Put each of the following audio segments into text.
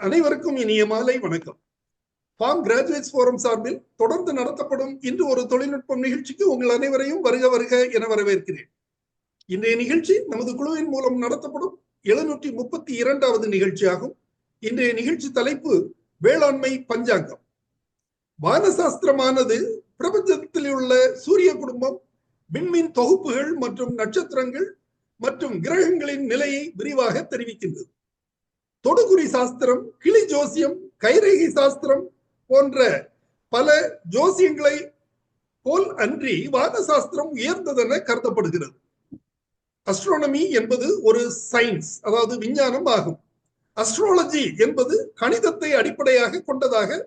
அனைவருக்கும் இனிய மாலை வணக்கம். ஃபார்ம் கிராஜுவேட்ஸ் ஃபோரம் சார்பில் தொடர்ந்து நடத்தப்படும் இன்று ஒரு தொழில்நுட்பம் நிகழ்ச்சிக்கு உங்கள் அனைவரையும் வருக வருக என வரவேற்கிறேன். இன்றைய நிகழ்ச்சி நமது குழுவின் மூலம் நடத்தப்படும் 732வது நிகழ்ச்சியாகும். இன்றைய நிகழ்ச்சி தலைப்பு வேளாண்மை பஞ்சாங்கம். வானசாஸ்திரமானது பிரபஞ்சத்தில் உள்ள சூரிய குடும்பம், விண்மீன் தொகுப்புகள் மற்றும் நட்சத்திரங்கள் மற்றும் கிரகங்களின் நிலையை விரிவாக தெரிவிக்கின்றது. தொடுகுறி சாஸ்திரம், கிளி ஜோசியம், கைரேகை சாஸ்திரம் போன்ற பல ஜோசியங்களை போல் அன்றி வான சாஸ்திரம் உயர்ந்ததென கருதப்படுகிறது. அஸ்ட்ரோனமி என்பது ஒரு சயின்ஸ், அதாவது விஞ்ஞானம் ஆகும். அஸ்ட்ரோலஜி என்பது கணிதத்தை அடிப்படையாக கொண்டதாக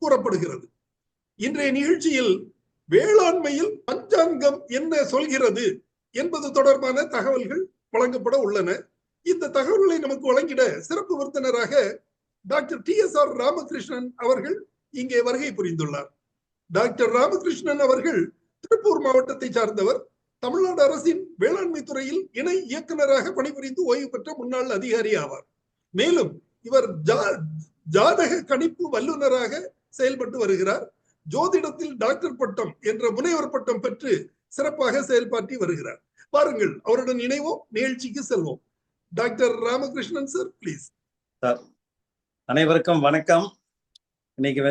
கூறப்படுகிறது. இன்றைய நிகழ்ச்சியில் வேளாண்மையில் பஞ்சாங்கம் என்ன சொல்கிறது என்பது தொடர்பான தகவல்கள் வழங்கப்பட உள்ளன. இந்த தகவல்களை நமக்கு வழங்கிட சிறப்பு விருந்தினராக டாக்டர் TSR ராமகிருஷ்ணன் அவர்கள் இங்கே வருகை புரிந்துள்ளார். டாக்டர் ராமகிருஷ்ணன் அவர்கள் திருப்பூர் மாவட்டத்தை சார்ந்தவர். தமிழ்நாடு அரசின் வேளாண்மை துறையில் இணை இயக்குநராக பணிபுரிந்து ஓய்வு பெற்ற முன்னாள் அதிகாரி ஆவார். மேலும் இவர் ஜாதக கணிப்பு வல்லுநராக செயல்பட்டு வருகிறார். ஜோதிடத்தில் டாக்டர் பட்டம் என்ற முனைவர் பட்டம் பெற்று சிறப்பாக செயல்பாட்டி வருகிறார். பாருங்கள், அவருடன் இணைவோம், நிகழ்ச்சிக்கு செல்வோம். Doctor Ramakrishnan sir, please. Sir, அனைவருக்கும் வணக்கம். இன்னைக்கு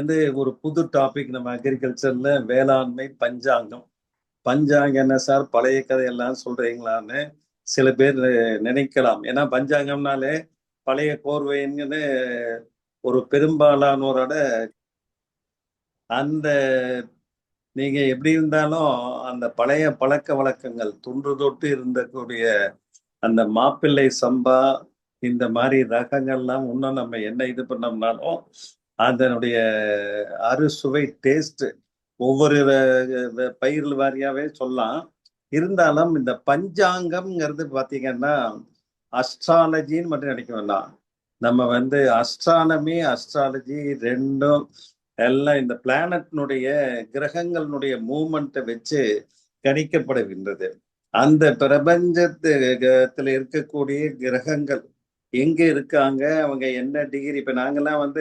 ஒரு புது டாபிக் நம்ம அக்ரிகல்ச்சர்ல வேளாண்மை பஞ்சாங்கம். பஞ்சாங்கம் என்ன சார், பழைய கதையெல்லாம் சொல்றீங்களான்னு சில பேர் நினைக்கலாம். ஏன்னா பஞ்சாங்கம்னாலே பழைய கோர்வைன்னு ஒரு பெரும்பாலானோரோட அந்த நீங்க எப்படி இருந்தாலும் அந்த பழைய பழக்க வழக்கங்கள் தொன்று தொட்டு இருந்தக்கூடிய அந்த மாப்பிள்ளை சம்பா இந்த மாதிரி ரகங்கள்லாம் இன்னும் நம்ம என்ன இது பண்ணோம்னாலும் அதனுடைய அறுசுவை டேஸ்ட் ஒவ்வொரு பயிர் வாரியாவே சொல்லலாம். இருந்தாலும் இந்த பஞ்சாங்கம்ங்கிறது பார்த்தீங்கன்னா அஸ்ட்ராலஜின்னு மட்டும் நினைக்க வேண்டாம். நம்ம அஸ்ட்ரானமி அஸ்ட்ராலஜி ரெண்டும் எல்லாம் இந்த பிளானட்னுடைய கிரகங்களுடைய மூமெண்ட்டை வச்சு கணிக்கப்படுகின்றது. அந்த பிரபஞ்சத்துல இருக்கக்கூடிய கிரகங்கள் எங்க இருக்காங்க, அவங்க என்ன டிகிரி. இப்ப நாங்கெல்லாம்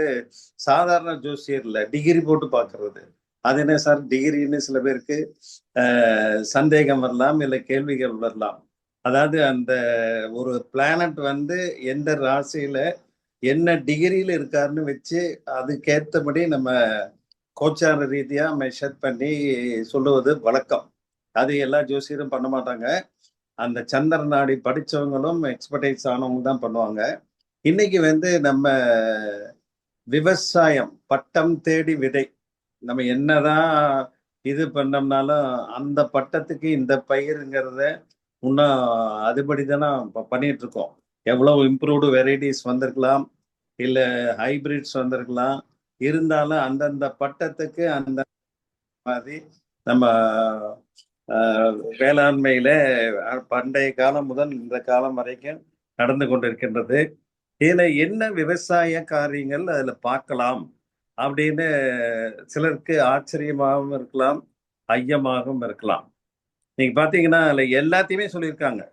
சாதாரண ஜோசியர்ல டிகிரி போட்டு பாக்குறது. அது என்ன சார் டிகிரின்னு சில பேருக்கு சந்தேகம் வரலாம், இல்லை கேள்விகள் வரலாம். அதாவது அந்த ஒரு பிளானட் எந்த ராசியில என்ன டிகிரியில இருக்காருன்னு வச்சு அதுக்கேற்றபடி நம்ம கோச்சார ரீதியா மெஷர் பண்ணி சொல்லுவது வழக்கம். அது எல்லா ஜோசியரும் பண்ண மாட்டாங்க. அந்த சந்திர நாடி படித்தவங்களும் எக்ஸ்பர்டைஸ் ஆனவங்க தான் பண்ணுவாங்க. இன்னைக்கு நம்ம விவசாயம் பட்டம் தேடி விதை, நம்ம என்னதான் இது பண்ணோம்னாலும் அந்த பட்டத்துக்கு இந்த பயிருங்கிறத இன்னும் அதுபடி தானே பண்ணிட்டு இருக்கோம். எவ்வளவு இம்ப்ரூவ்டு வெரைட்டிஸ் வந்திருக்கலாம், இல்லை ஹைபிரிட்ஸ் வந்திருக்கலாம். இருந்தாலும் அந்தந்த பட்டத்துக்கு அந்த மாதிரி நம்ம வேளாண்மையில பண்டைய காலம் முதல் இந்த காலம் வரைக்கும் நடந்து கொண்டிருக்கின்றது. இதுல என்ன விவசாய காரியங்கள் அதுல பார்க்கலாம் அப்படின்னு சிலருக்கு ஆச்சரியமாகவும் இருக்கலாம், ஐயமாகவும் இருக்கலாம். நீங்க பாத்தீங்கன்னா அதுல எல்லாத்தையுமே சொல்லியிருக்காங்க.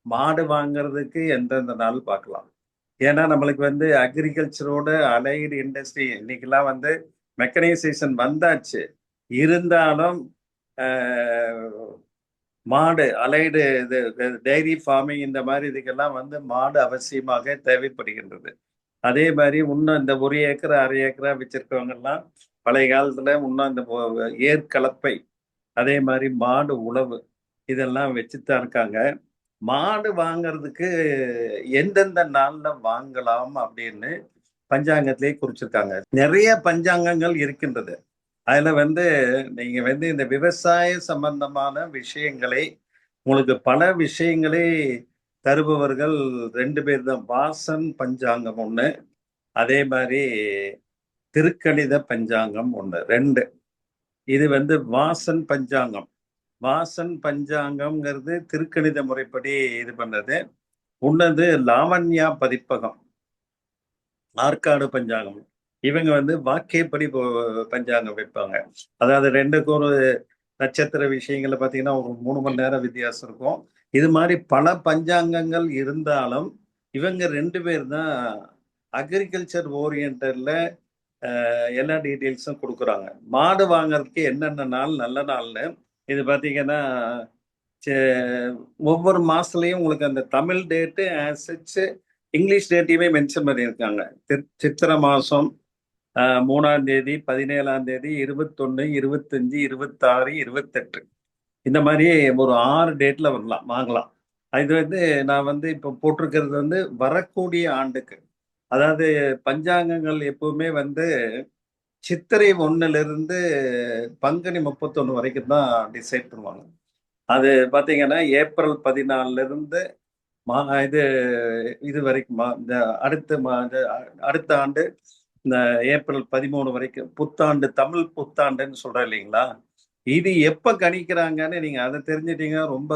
மாடு வாங்குறதுக்கு எந்தெந்த நாள் பார்க்கலாம். ஏன்னா நம்மளுக்கு அக்ரிகல்ச்சரோட அலைடு இண்டஸ்ட்ரி இன்னைக்கெல்லாம் மெக்கனைசேஷன் வந்தாச்சு. இருந்தாலும் மாடு அலைடு இது டைரி ஃபார்மிங் இந்த மாதிரி இதுக்கெல்லாம் மாடு அவசியமாக தேவைப்படுகின்றது. அதே மாதிரி இன்னும் இந்த 1 ஏக்கர் 1/2 ஏக்கரா வச்சிருக்கவங்கெல்லாம் பழைய காலத்துல இன்னும் இந்த ஏற்கலப்பை, அதே மாதிரி மாடு உழவு இதெல்லாம் வச்சுதான் இருக்காங்க. மாடு வாங்கிறதுக்கு எந்தெந்த நாள்ல வாங்கலாம் அப்படின்னு பஞ்சாங்கத்திலே குறிச்சிருக்காங்க. நிறைய பஞ்சாங்கங்கள் இருக்கின்றது. அதுல நீங்க இந்த விவசாய சம்பந்தமான விஷயங்களை உங்களுக்கு பல விஷயங்களை தருபவர்கள் 2 பேர் தான். வாசன் பஞ்சாங்கம் ஒண்ணு, அதே மாதிரி திருக்கணித பஞ்சாங்கம் ஒண்ணு, 2. இது வாசன் பஞ்சாங்கம். வாசன் பஞ்சாங்கம்ங்கிறது திருக்கணித முறைப்படி இது பண்ணது. உன்னது லாவண்யா பதிப்பகம், ஆற்காடு பஞ்சாங்கம். இவங்க வாக்கியப்படி பஞ்சாங்கம் வைப்பாங்க. அதாவது 2க்கும் ஒரு நட்சத்திர விஷயங்களை பார்த்தீங்கன்னா ஒரு 3 மணி நேரம் வித்தியாசம் இருக்கும். இது மாதிரி பல பஞ்சாங்கங்கள் இருந்தாலும் இவங்க 2 பேர் தான் அக்ரிகல்ச்சர் ஓரியன்டல்ல எல்லா டீட்டெயில்ஸும் கொடுக்குறாங்க. மாடு வாங்குறதுக்கு என்னென்ன நாள் நல்ல நாள்னு இது பார்த்தீங்கன்னா ஒவ்வொரு மாசத்துலயும் உங்களுக்கு அந்த தமிழ் டேட்டு இங்கிலீஷ் டேட்டையுமே மென்ஷன் பண்ணியிருக்காங்க. சித்திரை மாசம் 3ஆம் தேதி, 17ஆம் தேதி, 21, 25, 26, 28 இந்த மாதிரி ஒரு 6 டேட்ல வாங்கலாம். இது வந்து நான் வந்து இப்போ போட்டிருக்கிறது வந்து வரக்கூடிய ஆண்டுக்கு, அதாவது பஞ்சாங்கங்கள் எப்பவுமே வந்து சித்திரை 1ல இருந்து பங்குனி 31 வரைக்கும் தான் டிசைட் பண்ணுவாங்க. அது பார்த்தீங்கன்னா ஏப்ரல் 14ல இருந்து இது இது வரைக்கும் இந்த அடுத்த ஆண்டு இந்த ஏப்ரல் 13 வரைக்கும் புத்தாண்டு, தமிழ் புத்தாண்டுன்னு சொல்றேன் இல்லைங்களா? இது எப்ப கணிக்கிறாங்கன்னு நீங்க அதை தெரிஞ்சிட்டீங்கன்னா ரொம்ப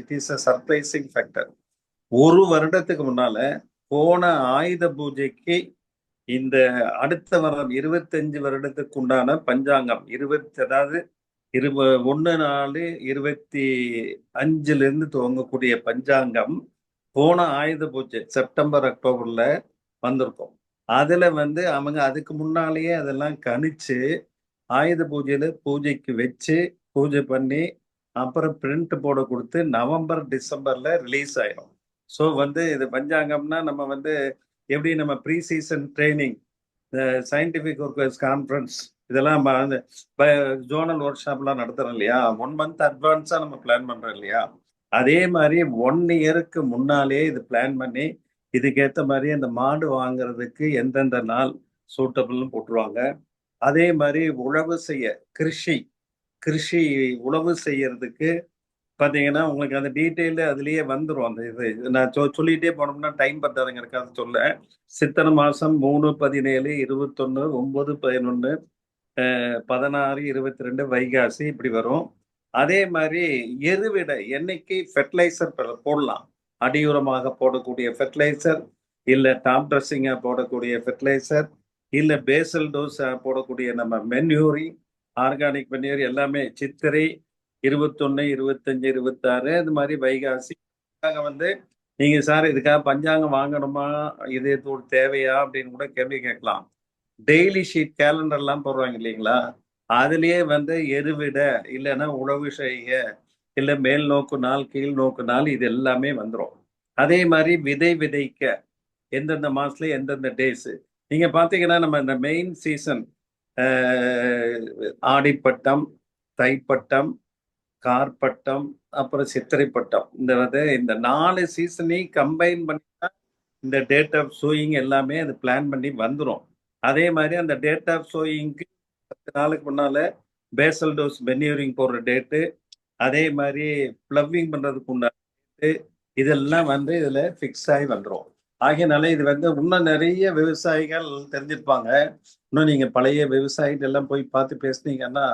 it is a surprising factor. ஒரு வருடத்துக்கு முன்னால போன ஆயுத பூஜைக்கு இந்த அடுத்த வருடம் 25 வருடத்துக்கு உண்டான பஞ்சாங்கம் அதாவது 1/4/25 இருந்து துவங்கக்கூடிய பஞ்சாங்கம் போன ஆயுத பூஜை செப்டம்பர் அக்டோபர்ல வந்திருக்கும். அதுல வந்து அவங்க அதுக்கு முன்னாலேயே அதெல்லாம் கணிச்சு ஆயுத பூஜைக்கு வச்சு பூஜை பண்ணி அப்புறம் பிரிண்ட் போட கொடுத்து நவம்பர் டிசம்பர்ல ரிலீஸ் ஆயிடும். ஸோ வந்து இது பஞ்சாங்கம்னா நம்ம வந்து எப்படி நம்ம pre season training, scientific workers conference இதெல்லாம் ஜோனல் ஒர்க் ஷாப்லாம் நடத்துறோம் இல்லையா, 1 month அட்வான்ஸா நம்ம பிளான் பண்றோம் இல்லையா, அதே மாதிரி 1 yearக்கு முன்னாலே இது பிளான் பண்ணி இதுக்கேற்ற மாதிரி அந்த மாடு வாங்குறதுக்கு எந்தெந்த நாள் சூட்டபிள்னு போட்டுருவாங்க. அதே மாதிரி உழவு செய்ய கிருஷி உழவு செய்யறதுக்கு பார்த்தீங்கன்னா உங்களுக்கு அந்த டீட்டெயிலு அதுலேயே வந்துடும். அந்த இது நான் சொல்லிகிட்டே போனோம்னா டைம் பத்தாதுங்கிறக்காக சொல்ல. சித்திரை மாதம் 3, 17, 21, 9, 11, 16, 22 வைகாசி இப்படி வரும். அதே மாதிரி எருவிட என்னைக்கு ஃபெர்டிலைசர் போடலாம், அடியுரமாக போடக்கூடிய ஃபெர்டிலைசர், இல்லை டாப் ட்ரெஸ்ஸிங்காக போடக்கூடிய ஃபெர்டிலைசர், இல்லை பேசல் டோஸ் போடக்கூடிய நம்ம மென்யூரி, ஆர்கானிக் மென்யூரி எல்லாமே சித்திரை 21, 25, 26 இது மாதிரி வைகாசி வந்து நீங்க சார் இதுக்காக பஞ்சாங்கம் வாங்கணுமா, இது தேவையா அப்படின்னு கூட கேள்வி கேட்கலாம். டெய்லி ஷீட் கேலண்டர்லாம் போடுறாங்க இல்லைங்களா, அதுலயே வந்து எருவிட இல்லைன்னா உழவு செய்ய இல்லை மேல் நோக்கு நாள் கீழ் நோக்கு நாள் இது எல்லாமே வந்துடும். அதே மாதிரி விதைக்க எந்தெந்த மாசத்துல எந்தெந்த டேஸ் நீங்க பாத்தீங்கன்னா நம்ம இந்த மெயின் சீசன் ஆடிப்பட்டம், தைப்பட்டம், கார்பட்டம், அப்புறம் சித்திரை பட்டம், இந்த 4 சீசனையும் கம்பைன் பண்ணி இந்த டேட் ஆஃப் சோயிங் எல்லாமே அது பிளான் பண்ணி வந்துடும். அதே மாதிரி அந்த டேட் ஆஃப் சோயிங்க்கு 10 நாளுக்கு முன்னால பேசல் டோஸ் மென்யூரிங் போடுற டேட்டு, அதே மாதிரி பிளவ்விங் பண்றதுக்கு உண்டான டேட்டு, இதெல்லாம் வந்து இதுல ஃபிக்ஸ் ஆகி வந்துடும். ஆகையனால இது வந்து இன்னும் நிறைய விவசாயிகள் தெரிஞ்சிருப்பாங்க. இன்னும் நீங்க பழைய விவசாயிகள் எல்லாம் போய் பார்த்து பேசுனீங்கன்னா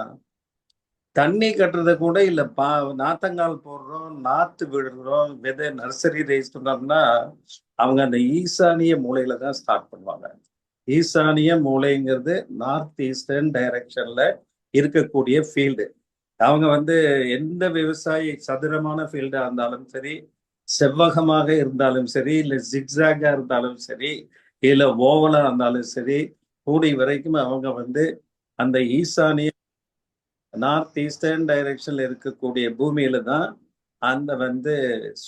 தண்ணி கட்டுறத கூட இல்லை, நாத்தங்கால் போடுறோம், நாத்து விடுறோம், விதை நர்சரி ரைஸ் பண்ணோம்னா அவங்க அந்த ஈசானிய மூலையில தான் ஸ்டார்ட் பண்ணுவாங்க. ஈசானிய மூலைங்கிறது நார்த் ஈஸ்டர்ன் டைரக்ஷன்ல இருக்கக்கூடிய ஃபீல்டு. அவங்க வந்து எந்த விவசாயி சதுரமான ஃபீல்டா இருந்தாலும் சரி, செவ்வகமாக இருந்தாலும் சரி, இல்லை ஜிக்ஸாகா இருந்தாலும் சரி, இல்லை ஓவலா இருந்தாலும் சரி, கூடி வரைக்கும் அவங்க வந்து அந்த ஈசானிய நார்த் ஈஸ்டர்ன் டைரக்ஷன்ல இருக்கக்கூடிய பூமியில தான் அந்த வந்து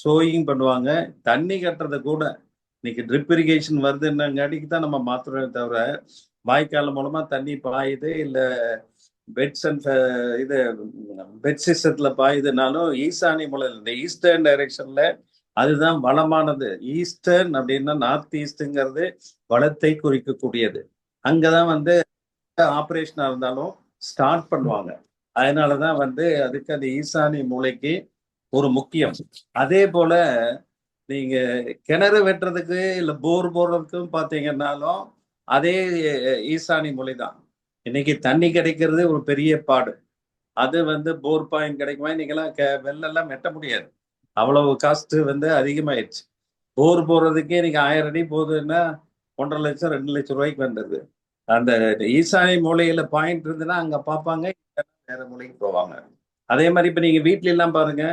சோயிங் பண்ணுவாங்க. தண்ணி கட்டுறத கூட இன்னைக்கு ட்ரிப் இரிகேஷன் வருதுன்னாங்காட்டிக்கு தான் நம்ம மாத்துறோமே தவிர, வாய்க்கால் மூலமா தண்ணி பாயுது இல்லை பெட்ஸ் அண்ட் இது பெட் சிஸ்டத்துல பாயுதுனாலும் ஈசானி மூலம் இந்த ஈஸ்டர்ன் டைரக்ஷன்ல அதுதான் வளமானது. ஈஸ்டர்ன் அப்படின்னா நார்த் ஈஸ்ட்ங்கிறது வளத்தை குறிக்கக்கூடியது. அங்கதான் வந்து ஆப்ரேஷனா இருந்தாலும் ஸ்டார்ட் பண்ணுவாங்க. அதனாலதான் வந்து அதுக்கு அந்த ஈசானி மூலைக்கு ஒரு முக்கியம். அதே போல நீங்க கிணறு வெட்டுறதுக்கு இல்ல போர் போடுறதுக்கும் பாத்தீங்கன்னாலும் அதே ஈசானி மூலை தான். இன்னைக்கு தண்ணி கிடைக்கிறது ஒரு பெரிய பாடு. அது வந்து போர் பாயிண்ட் கிடைக்குமா, இன்னைக்கெல்லாம் வெள்ளெல்லாம் வெட்ட முடியாது, அவ்வளவு காஸ்ட் வந்து அதிகமாயிடுச்சு. போர் போடுறதுக்கே இன்னைக்கு 1000 அடி போகுதுன்னா 1.5 லட்சம் 2 லட்சம் ரூபாய்க்கு வந்தது. அந்த ஈசானி மூலையில பாயிண்ட் இருந்துன்னா அங்க பார்ப்பாங்க, வேற மூலைக்கு போவாங்க. அதே மாதிரி இப்ப நீங்க வீட்ல எல்லாம் பாருங்க,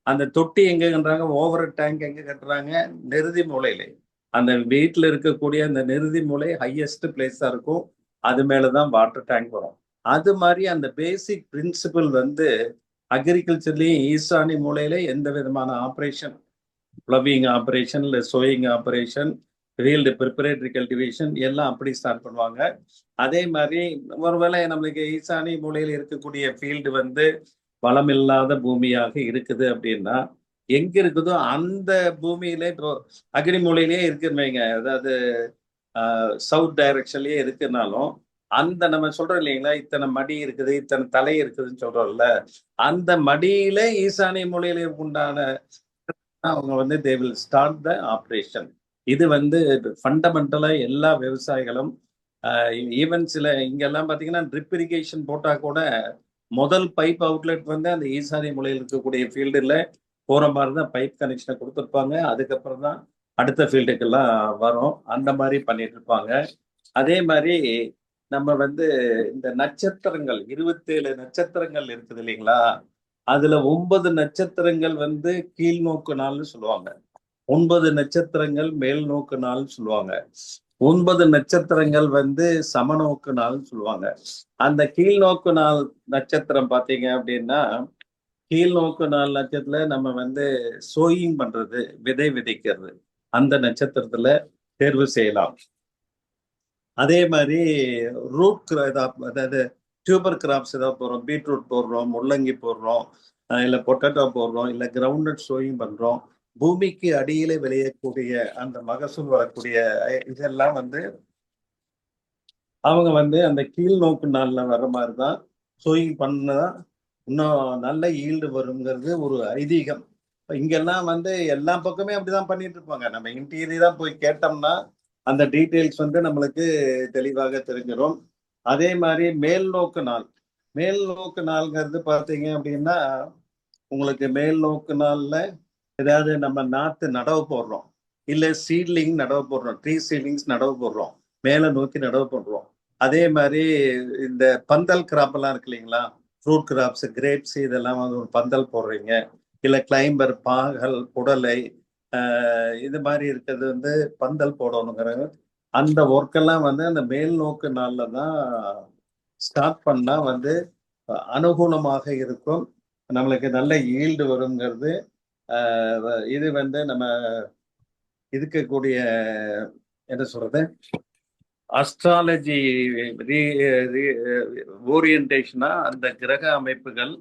அந்த தொட்டி எங்க கட்டுறாங்க, ஓவர் டேங்க் எங்க கட்டுறாங்க, நெருதி மூலையில. அந்த வீட்டில் இருக்கக்கூடிய அந்த நிறுதி மூலை ஹையஸ்ட் பிளேஸா இருக்கும். அது மேலதான் வாட்டர் டேங்க் வரும். அது மாதிரி அந்த பேசிக் பிரின்சிபல் வந்து அக்ரிகல்ச்சர்லயும் ஈசானி மூலையில எந்த விதமான ஆப்ரேஷன், ப்ளவிங் ஆப்ரேஷன், இல்லை sowing operation, field preparatory cultivation எல்லாம் அப்படி ஸ்டார்ட் பண்ணுவாங்க. அதே மாதிரி ஒருவேளை நம்மளுக்கு ஈசானி மூலையில் இருக்கக்கூடிய ஃபீல்டு வந்து வளம் இல்லாத பூமியாக இருக்குது அப்படின்னா, எங்க இருக்குதோ அந்த பூமியில இப்போ அக்னி மூலையிலேயே இருக்குன்னு வைங்க, அதாவது சவுத் டைரக்ஷன்லயே இருக்குனாலும் அந்த நம்ம சொல்றோம் இல்லைங்களா, இத்தனை மடி இருக்குது, இத்தனை தலை இருக்குதுன்னு சொல்றோம்ல, அந்த மடியில ஈசானிய மூலையில உண்டான அவங்க வந்து they will start the operation. இது வந்து ஃபண்டமெண்டலா எல்லா விவசாயிகளும் ஈவன் சில இங்கெல்லாம் பார்த்தீங்கன்னா ட்ரிப் இரிகேஷன் போட்டா கூட முதல் பைப் அவுட்லெட் வந்து அந்த ஈசானிய மூலையில் இருக்கக்கூடிய ஃபீல்டுல போற மாதிரி தான் பைப் கனெக்ஷனை கொடுத்துருப்பாங்க. அதுக்கப்புறம் தான் அடுத்த ஃபீல்டுக்கெல்லாம் வரும். அந்த மாதிரி பண்ணிட்டு இருப்பாங்க. அதே மாதிரி நம்ம வந்து இந்த நட்சத்திரங்கள் 27 நட்சத்திரங்கள் இருக்குது இல்லைங்களா, அதுல 9 நட்சத்திரங்கள் வந்து கீழ் நோக்கு நாள்னு சொல்லுவாங்க, 9 நட்சத்திரங்கள் மேல் நோக்கு நாள்னு சொல்லுவாங்க, 9 நட்சத்திரங்கள் வந்து சமநோக்கு நாள்னு சொல்லுவாங்க. அந்த கீழ் நோக்கு நாள் நட்சத்திரம் பார்த்தீங்க அப்படின்னா, கீழ் நோக்கு நாள் நட்சத்திரத்துல நம்ம வந்து சோயிங் பண்றது, விதை விதைக்கிறது, அந்த நட்சத்திரத்துல தேர்வு செய்யலாம். அதே மாதிரி ரூட் அதாவது டியூபர் கிராப்ஸ் ஏதாவது போடுறோம், பீட்ரூட் போடுறோம், முள்ளங்கி போடுறோம், இல்லை பொட்டேட்டோ போடுறோம், இல்லை கிரவுண்ட்நட் சோயிங் பண்றோம், பூமிக்கு அடியிலே விளையக்கூடிய அந்த மகசூல் வரக்கூடிய இதெல்லாம் வந்து அவங்க வந்து அந்த கீழ் நோக்கு நாள்ல வர்ற மாதிரி தான் சோயிங் பண்ணா இன்னும் நல்ல ஈல்டு வருங்கிறது ஒரு ஐதீகம். இங்கெல்லாம் வந்து எல்லா பக்கமே அப்படிதான் பண்ணிட்டு இருப்பாங்க. நம்ம இன்டீரியரா போய் கேட்டோம்னா அந்த டீட்டெயில்ஸ் வந்து நம்மளுக்கு தெளிவாக தெரிஞ்சிடும். அதே மாதிரி மேல் நோக்கு நாள், மேல் நோக்கு நாள்ங்கிறது பார்த்தீங்க அப்படின்னா, உங்களுக்கு மேல் நோக்கு நாள்ல ஏதாவது நம்ம நாத்து நடவு போடுறோம், இல்லை சீட்லிங் நடவு போடுறோம், ட்ரீ சீட்லிங்ஸ் நடவு போடுறோம், மேலே நோக்கி நடவு போடுறோம். அதே மாதிரி இந்த பந்தல் கிராப் எல்லாம் இருக்கு இல்லைங்களா, ஃப்ரூட் கிராப்ஸ், கிரேப்ஸ், இதெல்லாம் வந்து ஒரு பந்தல் போடுறீங்க, இல்லை கிளைம்பர், பாகல், புடலை, இது மாதிரி இருக்கிறது வந்து பந்தல் போடணுங்கிறது. அந்த ஒர்க்கெல்லாம் வந்து அந்த மேல் நோக்கு நாள்ல தான் ஸ்டார்ட் பண்ணா வந்து அனுகூலமாக இருக்கும், நம்மளுக்கு நல்ல ஈல்டு வருங்கிறது. இது வந்து நம்ம இருக்கக்கூடிய என்ன சொல்றது, அஸ்ட்ராலஜி ஓரியன்டேஷனா அந்த கிரக அமைப்புகள்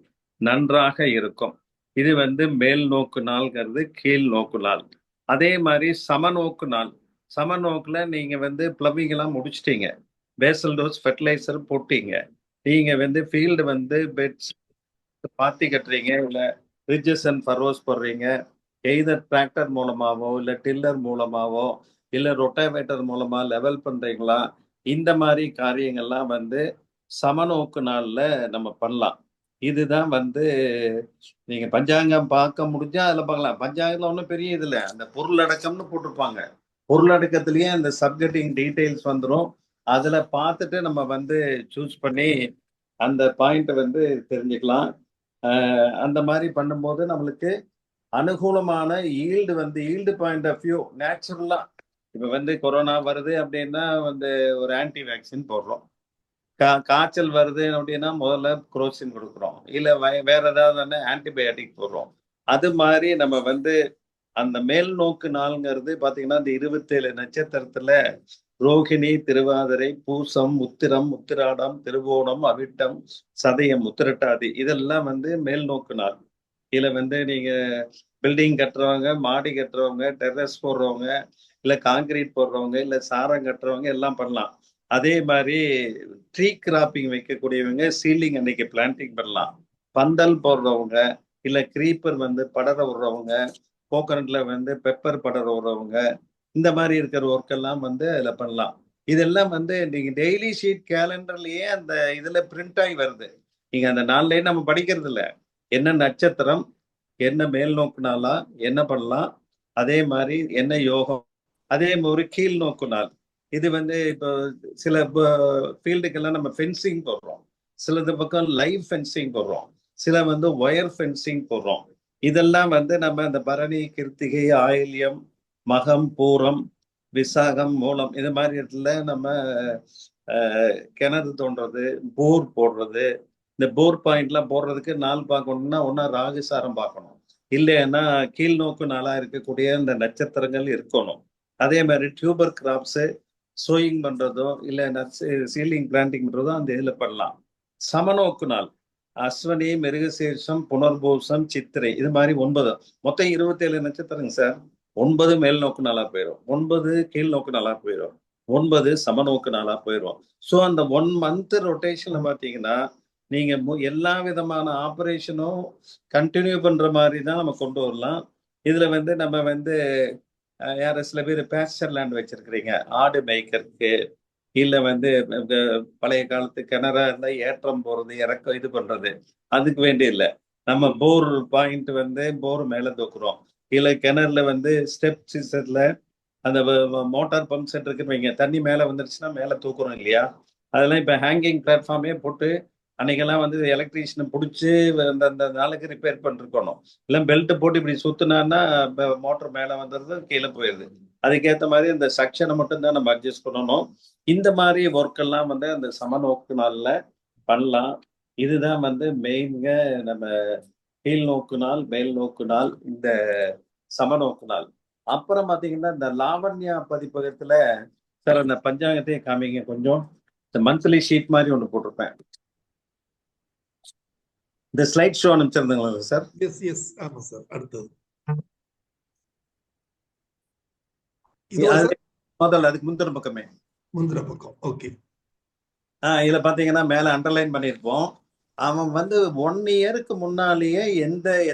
நன்றாக இருக்கும். இது வந்து மேல் நோக்கு நாள்ங்கிறது கீழ் நோக்கு நாள். அதே மாதிரி சமநோக்கு நாள், சமநோக்குல நீங்க வந்து பிளம்பிங் எல்லாம் முடிச்சிட்டீங்க, பேசல் டோஸ் ஃபெர்டிலைசர் போட்டீங்க, நீங்க வந்து ஃபீல்டு வந்து பெட்ஸ் பாத்தி கட்டுறீங்க, இல்லை ரிட்ஜஸ் அண்ட் ஃபர்ரோஸ் போடுறீங்க, எய்தர் டிராக்டர் மூலமாவோ இல்லை டில்லர் மூலமாவோ இல்லை ரொட்டாவேட்டர் மூலமா லெவல் பண்றீங்களா, இந்த மாதிரி காரியங்கள்லாம் வந்து சமநோக்கு நாள்ல நம்ம பண்ணலாம். இதுதான் வந்து நீங்க பஞ்சாங்கம் பார்க்க முடிஞ்சா அதுல பார்க்கலாம். பஞ்சாங்கத்துல ஒன்றும் பெரிய இது இல்லை, அந்த பொருளடக்கம்னு போட்டிருப்பாங்க, பொருளடக்கத்திலேயே அந்த சப்ஜெக்டிங் டீட்டெயில்ஸ் வந்துடும். அதுல பார்த்துட்டு நம்ம வந்து சூஸ் பண்ணி அந்த பாயிண்ட் வந்து தெரிஞ்சுக்கலாம். அந்த மாதிரி பண்ணும்போது நம்மளுக்கு அனுகூலமான ஈல்டு வந்து ஈல்டு பாயிண்ட் ஆஃப் வியூ நேச்சுரலா. இப்ப வந்து கொரோனா வருது அப்படின்னா வந்து ஒரு ஆன்டி வேக்சின் போடுறோம், காய்ச்சல் வருது அப்படின்னா முதல்ல குரோசின் கொடுக்குறோம், இல்ல வேற ஏதாவது ஆன்டிபயோட்டிக் போடுறோம். அது மாதிரி நம்ம வந்து அந்த மேல் நோக்கு நாள்ங்கிறது பாத்தீங்கன்னா இந்த 27 நட்சத்திரத்துல ரோகிணி, திருவாதிரை, பூசம், உத்திரம், உத்திராடம், திருவோணம், அவிட்டம், சதயம், உத்திரட்டாதி, இதெல்லாம் வந்து மேல் நோக்கு நாள். இதுல வந்து நீங்க பில்டிங் கட்டுறவங்க, மாடி கட்டுறவங்க, டெரஸ் போடுறவங்க, இல்ல காங்கிரீட் போடுறவங்க, இல்ல சாரம் கட்டுறவங்க எல்லாம் பண்ணலாம். அதே மாதிரி ட்ரீ கிராப்பிங் வைக்கக்கூடியவங்க சீலிங் அன்னைக்கு பிளான்டிங் பண்ணலாம். பந்தல் போடுறவங்க, இல்ல கிரீப்பர் வந்து படர விடுறவங்க, கோகனட்ல வந்து பெப்பர் படர விடுறவங்க, இந்த மாதிரி இருக்கிற ஒர்க் எல்லாம் வந்து அதுல பண்ணலாம். இதெல்லாம் வந்து நீங்க டெய்லி ஷீட் கேலண்டர்லயே அந்த இதுல பிரிண்ட் ஆகி வருது. நீங்க அந்த நாள்லயே நம்ம படிக்கிறது இல்லை, என்ன நட்சத்திரம், என்ன மேல் நோக்கு நாளா, என்ன பண்ணலாம், அதே மாதிரி என்ன யோகம், அதே மாதிரி கீழ் நோக்கு நாள். இது வந்து இப்போ சில ஃபீல்டுக்கெல்லாம் நம்ம ஃபென்சிங் போடுறோம், சிலது பக்கம் லைவ் ஃபென்சிங் போடுறோம், சில வந்து ஒயர் ஃபென்சிங் போடுறோம். இதெல்லாம் வந்து நம்ம அந்த பரணி, கிருத்திகை, ஆயில்யம், மகம், பூரம், விசாகம், மூலம் இது மாதிரி இடத்துல நம்ம கிணறு தோன்றது, போர் போடுறது. இந்த போர் பாயிண்ட்லாம் போடுறதுக்கு நாள் பார்க்கணும்னா ஒன்னா ராகுசாரம் பார்க்கணும், இல்லைன்னா கீழ் நோக்கு நாளா இருக்கக்கூடிய இந்த நட்சத்திரங்கள் இருக்கணும். அதே மாதிரி டியூபர் கிராப்ஸ் சோயிங் பண்றதோ இல்லை சீலிங் பிளான்டிங் பண்றதோ அந்த இதுல பண்ணலாம். சமநோக்கு நாள் அஸ்வனி, மிருகசீர்ஷம், புனர்பூசம், சித்திரை இது மாதிரி 9, மொத்தம் 27 நட்சத்திரங்க சார். 9 மேல் நோக்கு நாளா போயிடும், 9 கீழ் நோக்கு நாளா போயிடும், 9 சமநோக்கு நாளா போயிடும். ஸோ அந்த 1 மந்த் ரொட்டேஷன்ல பாத்தீங்கன்னா நீங்க எல்லா விதமான ஆபரேஷனும் கண்டினியூ பண்ற மாதிரி தான் நம்ம கொண்டு வரலாம். இதுல வந்து நம்ம வந்து யார சில பேர் பேஸ்டர் லேண்ட் வச்சிருக்கிறீங்க, ஆடு மேய்க்கிறதுக்கு, இல்ல வந்து பழைய காலத்து கிணறா இருந்தா ஏற்றம் போறது இறக்கம் இது பண்றது, அதுக்கு வேண்டிய இல்லை. நம்ம போர் பாயிண்ட் வந்து போர் மேல தூக்குறோம், இல்ல கிணறுல வந்து ஸ்டெப் சிஸ்டர்ல அந்த மோட்டார் பம்ப் செட் இருக்குன்னு வைங்க, தண்ணி மேல வந்துருச்சுன்னா மேல தூக்குறோம் இல்லையா. அதெல்லாம் இப்ப ஹேங்கிங் பிளாட்ஃபார்மே போட்டு அன்னைக்கெல்லாம் வந்து எலக்ட்ரீஷியனை பிடிச்சி அந்த நாளுக்கு ரிப்பேர் பண்ணிருக்கணும். இல்லை பெல்ட் போட்டு இப்படி சுத்தினான்னா மோட்டர் மேல வந்துடுது, கீழே போயிடுது. அதுக்கேற்ற மாதிரி இந்த செக்ஷனை மட்டும்தான் நம்ம அட்ஜஸ்ட் பண்ணணும். இந்த மாதிரி ஒர்க் எல்லாம் வந்து அந்த சமநோக்கு நாள்ல பண்ணலாம். இதுதான் வந்து மெயின்க நம்ம கீழ் நோக்கு நாள், மேல் நோக்கு நாள், இந்த சமநோக்கு நாள். அப்புறம் பாத்தீங்கன்னா இந்த லாவண்யா பதிப்பகத்துல சார் அந்த பஞ்சாங்கத்தையே காமிங்க கொஞ்சம். இந்த மந்த்லி ஷீட் மாதிரி ஒன்று போட்டிருப்பேன். இந்த ஸ்லைட் ஷோ அனுப்பிச்சிருந்தீங்களா சார்? எஸ் எஸ் ஆமா சார். அடுத்தது முதல்ல அதுக்கு முந்தின பக்கமே, முந்தின பக்கம். ஓகே. இதுல பாத்தீங்கன்னா மேல அண்டர்லைன் பண்ணிருப்போம். அவன் வந்து 1 இயருக்கு முன்னாலேயே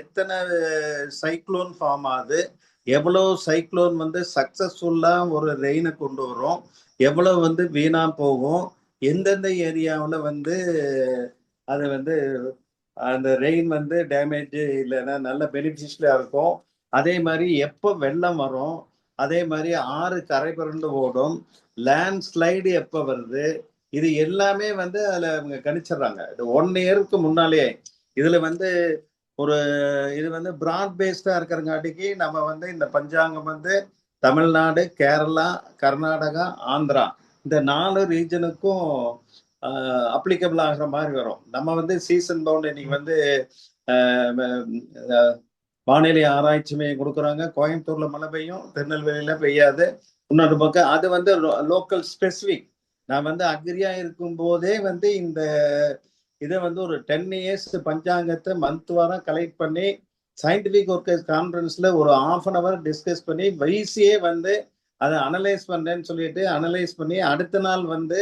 எத்தனை சைக்ளோன் ஃபார்ம் ஆகுது, எவ்வளவு சைக்ளோன் வந்து சக்சஸ்ஃபுல்லா ஒரு ரெயினை கொண்டு வரும், எவ்வளவு வந்து வீணா போகும், எந்தெந்த ஏரியாவில் வந்து அது வந்து அந்த ரெயின் வந்து டேமேஜ் இல்லைன்னா நல்ல பெனிஃபிஷியலா இருக்கும், அதே மாதிரி எப்போ வெள்ளம் வரும், அதே மாதிரி ஆறு கரை புரண்டு ஓடும், லேண்ட் ஸ்லைடு எப்போ வருது, இது எல்லாமே வந்து அதுல அவங்க கணிச்சிடுறாங்க. இது 1 இயருக்கு முன்னாலேயே. இதுல வந்து இது வந்து பிராட் பேஸ்டா இருக்கிறங்காட்டிக்கு நம்ம வந்து இந்த பஞ்சாங்கம் வந்து தமிழ்நாடு, கேரளா, கர்நாடகா, ஆந்திரா இந்த 4 ரீஜனுக்கும் அப்ளிகபிள் ஆகிற மாதிரி வரும். நம்ம வந்து சீசன் பவுண்ட் இன்னைக்கு வந்து வானிலை ஆராய்ச்சி மையம் கொடுக்குறாங்க, கோயம்புத்தூர்ல மழை பெய்யும், திருநெல்வேலியில பெய்யாது. இன்னொரு பக்கம் அது வந்து லோக்கல் ஸ்பெசிபிக். நான் வந்து அக்ரியா இருக்கும் போதே வந்து இந்த இதை வந்து ஒரு 10 இயர்ஸ் பஞ்சாங்கத்தை மந்த் வாரம் கலெக்ட் பண்ணி சயின்டிபிக் ஒர்க்கர்ஸ் கான்ஃபரன்ஸ்ல ஒரு 1/2 hour டிஸ்கஸ் பண்ணி வயசியே வந்து அதை அனலைஸ் பண்றேன்னு சொல்லிட்டு அனலைஸ் பண்ணி அடுத்த நாள் வந்து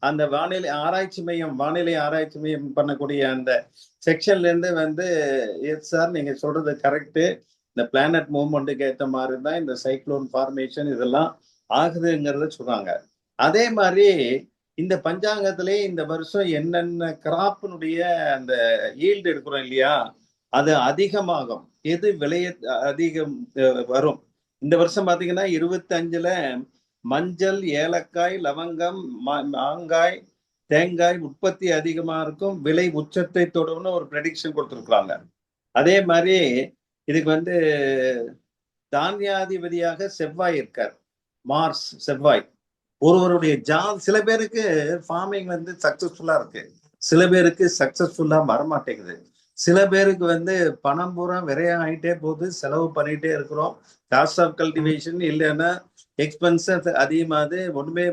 அந்த வானிலை ஆராய்ச்சி மையம் பண்ணக்கூடிய அந்த செக்ஷன்ல இருந்து வந்து எஸ் சார் நீங்க சொல்றது கரெக்டு, இந்த பிளானட் மூவ்மெண்ட்டுக்கு ஏற்ற மாதிரி தான் இந்த சைக்ளோன் ஃபார்மேஷன் இதெல்லாம் ஆகுதுங்கிறத சொல்றாங்க. அதே மாதிரி இந்த பஞ்சாங்கத்திலே இந்த வருஷம் என்னென்ன கிராப்பினுடைய அந்த ஈல்டு எடுக்கிறோம் இல்லையா, அது அதிகமாகும், எது விளைய அதிகம் வரும். இந்த வருஷம் பாத்தீங்கன்னா 25ல மஞ்சள், ஏலக்காய், லவங்கம், மாங்காய், தேங்காய் உற்பத்தி அதிகமா இருக்கும், விலை உச்சத்தை தொடர்னு ஒரு ப்ரெடிக்ஷன் கொடுத்துருக்குறாங்க. அதே மாதிரி இதுக்கு வந்து தானியாதிபதியாக செவ்வாய் இருக்கார், மார்ஸ் செவ்வாய். ஒருவருடைய சில பேருக்கு ஃபார்மிங் வந்து சக்சஸ்ஃபுல்லா இருக்கு, சில பேருக்கு சக்சஸ்ஃபுல்லா வரமாட்டேங்குது, சில பேருக்கு வந்து பணம் பூரா விரையம் ஆகிட்டே போகுது, செலவு பண்ணிட்டே இருக்கிறோம், காஸ்ட் ஆஃப் கல்டிவேஷன் இல்லைன்னா எக்ஸ்பென்சஸ் அதிகமாகுது, ஒண்ணுமே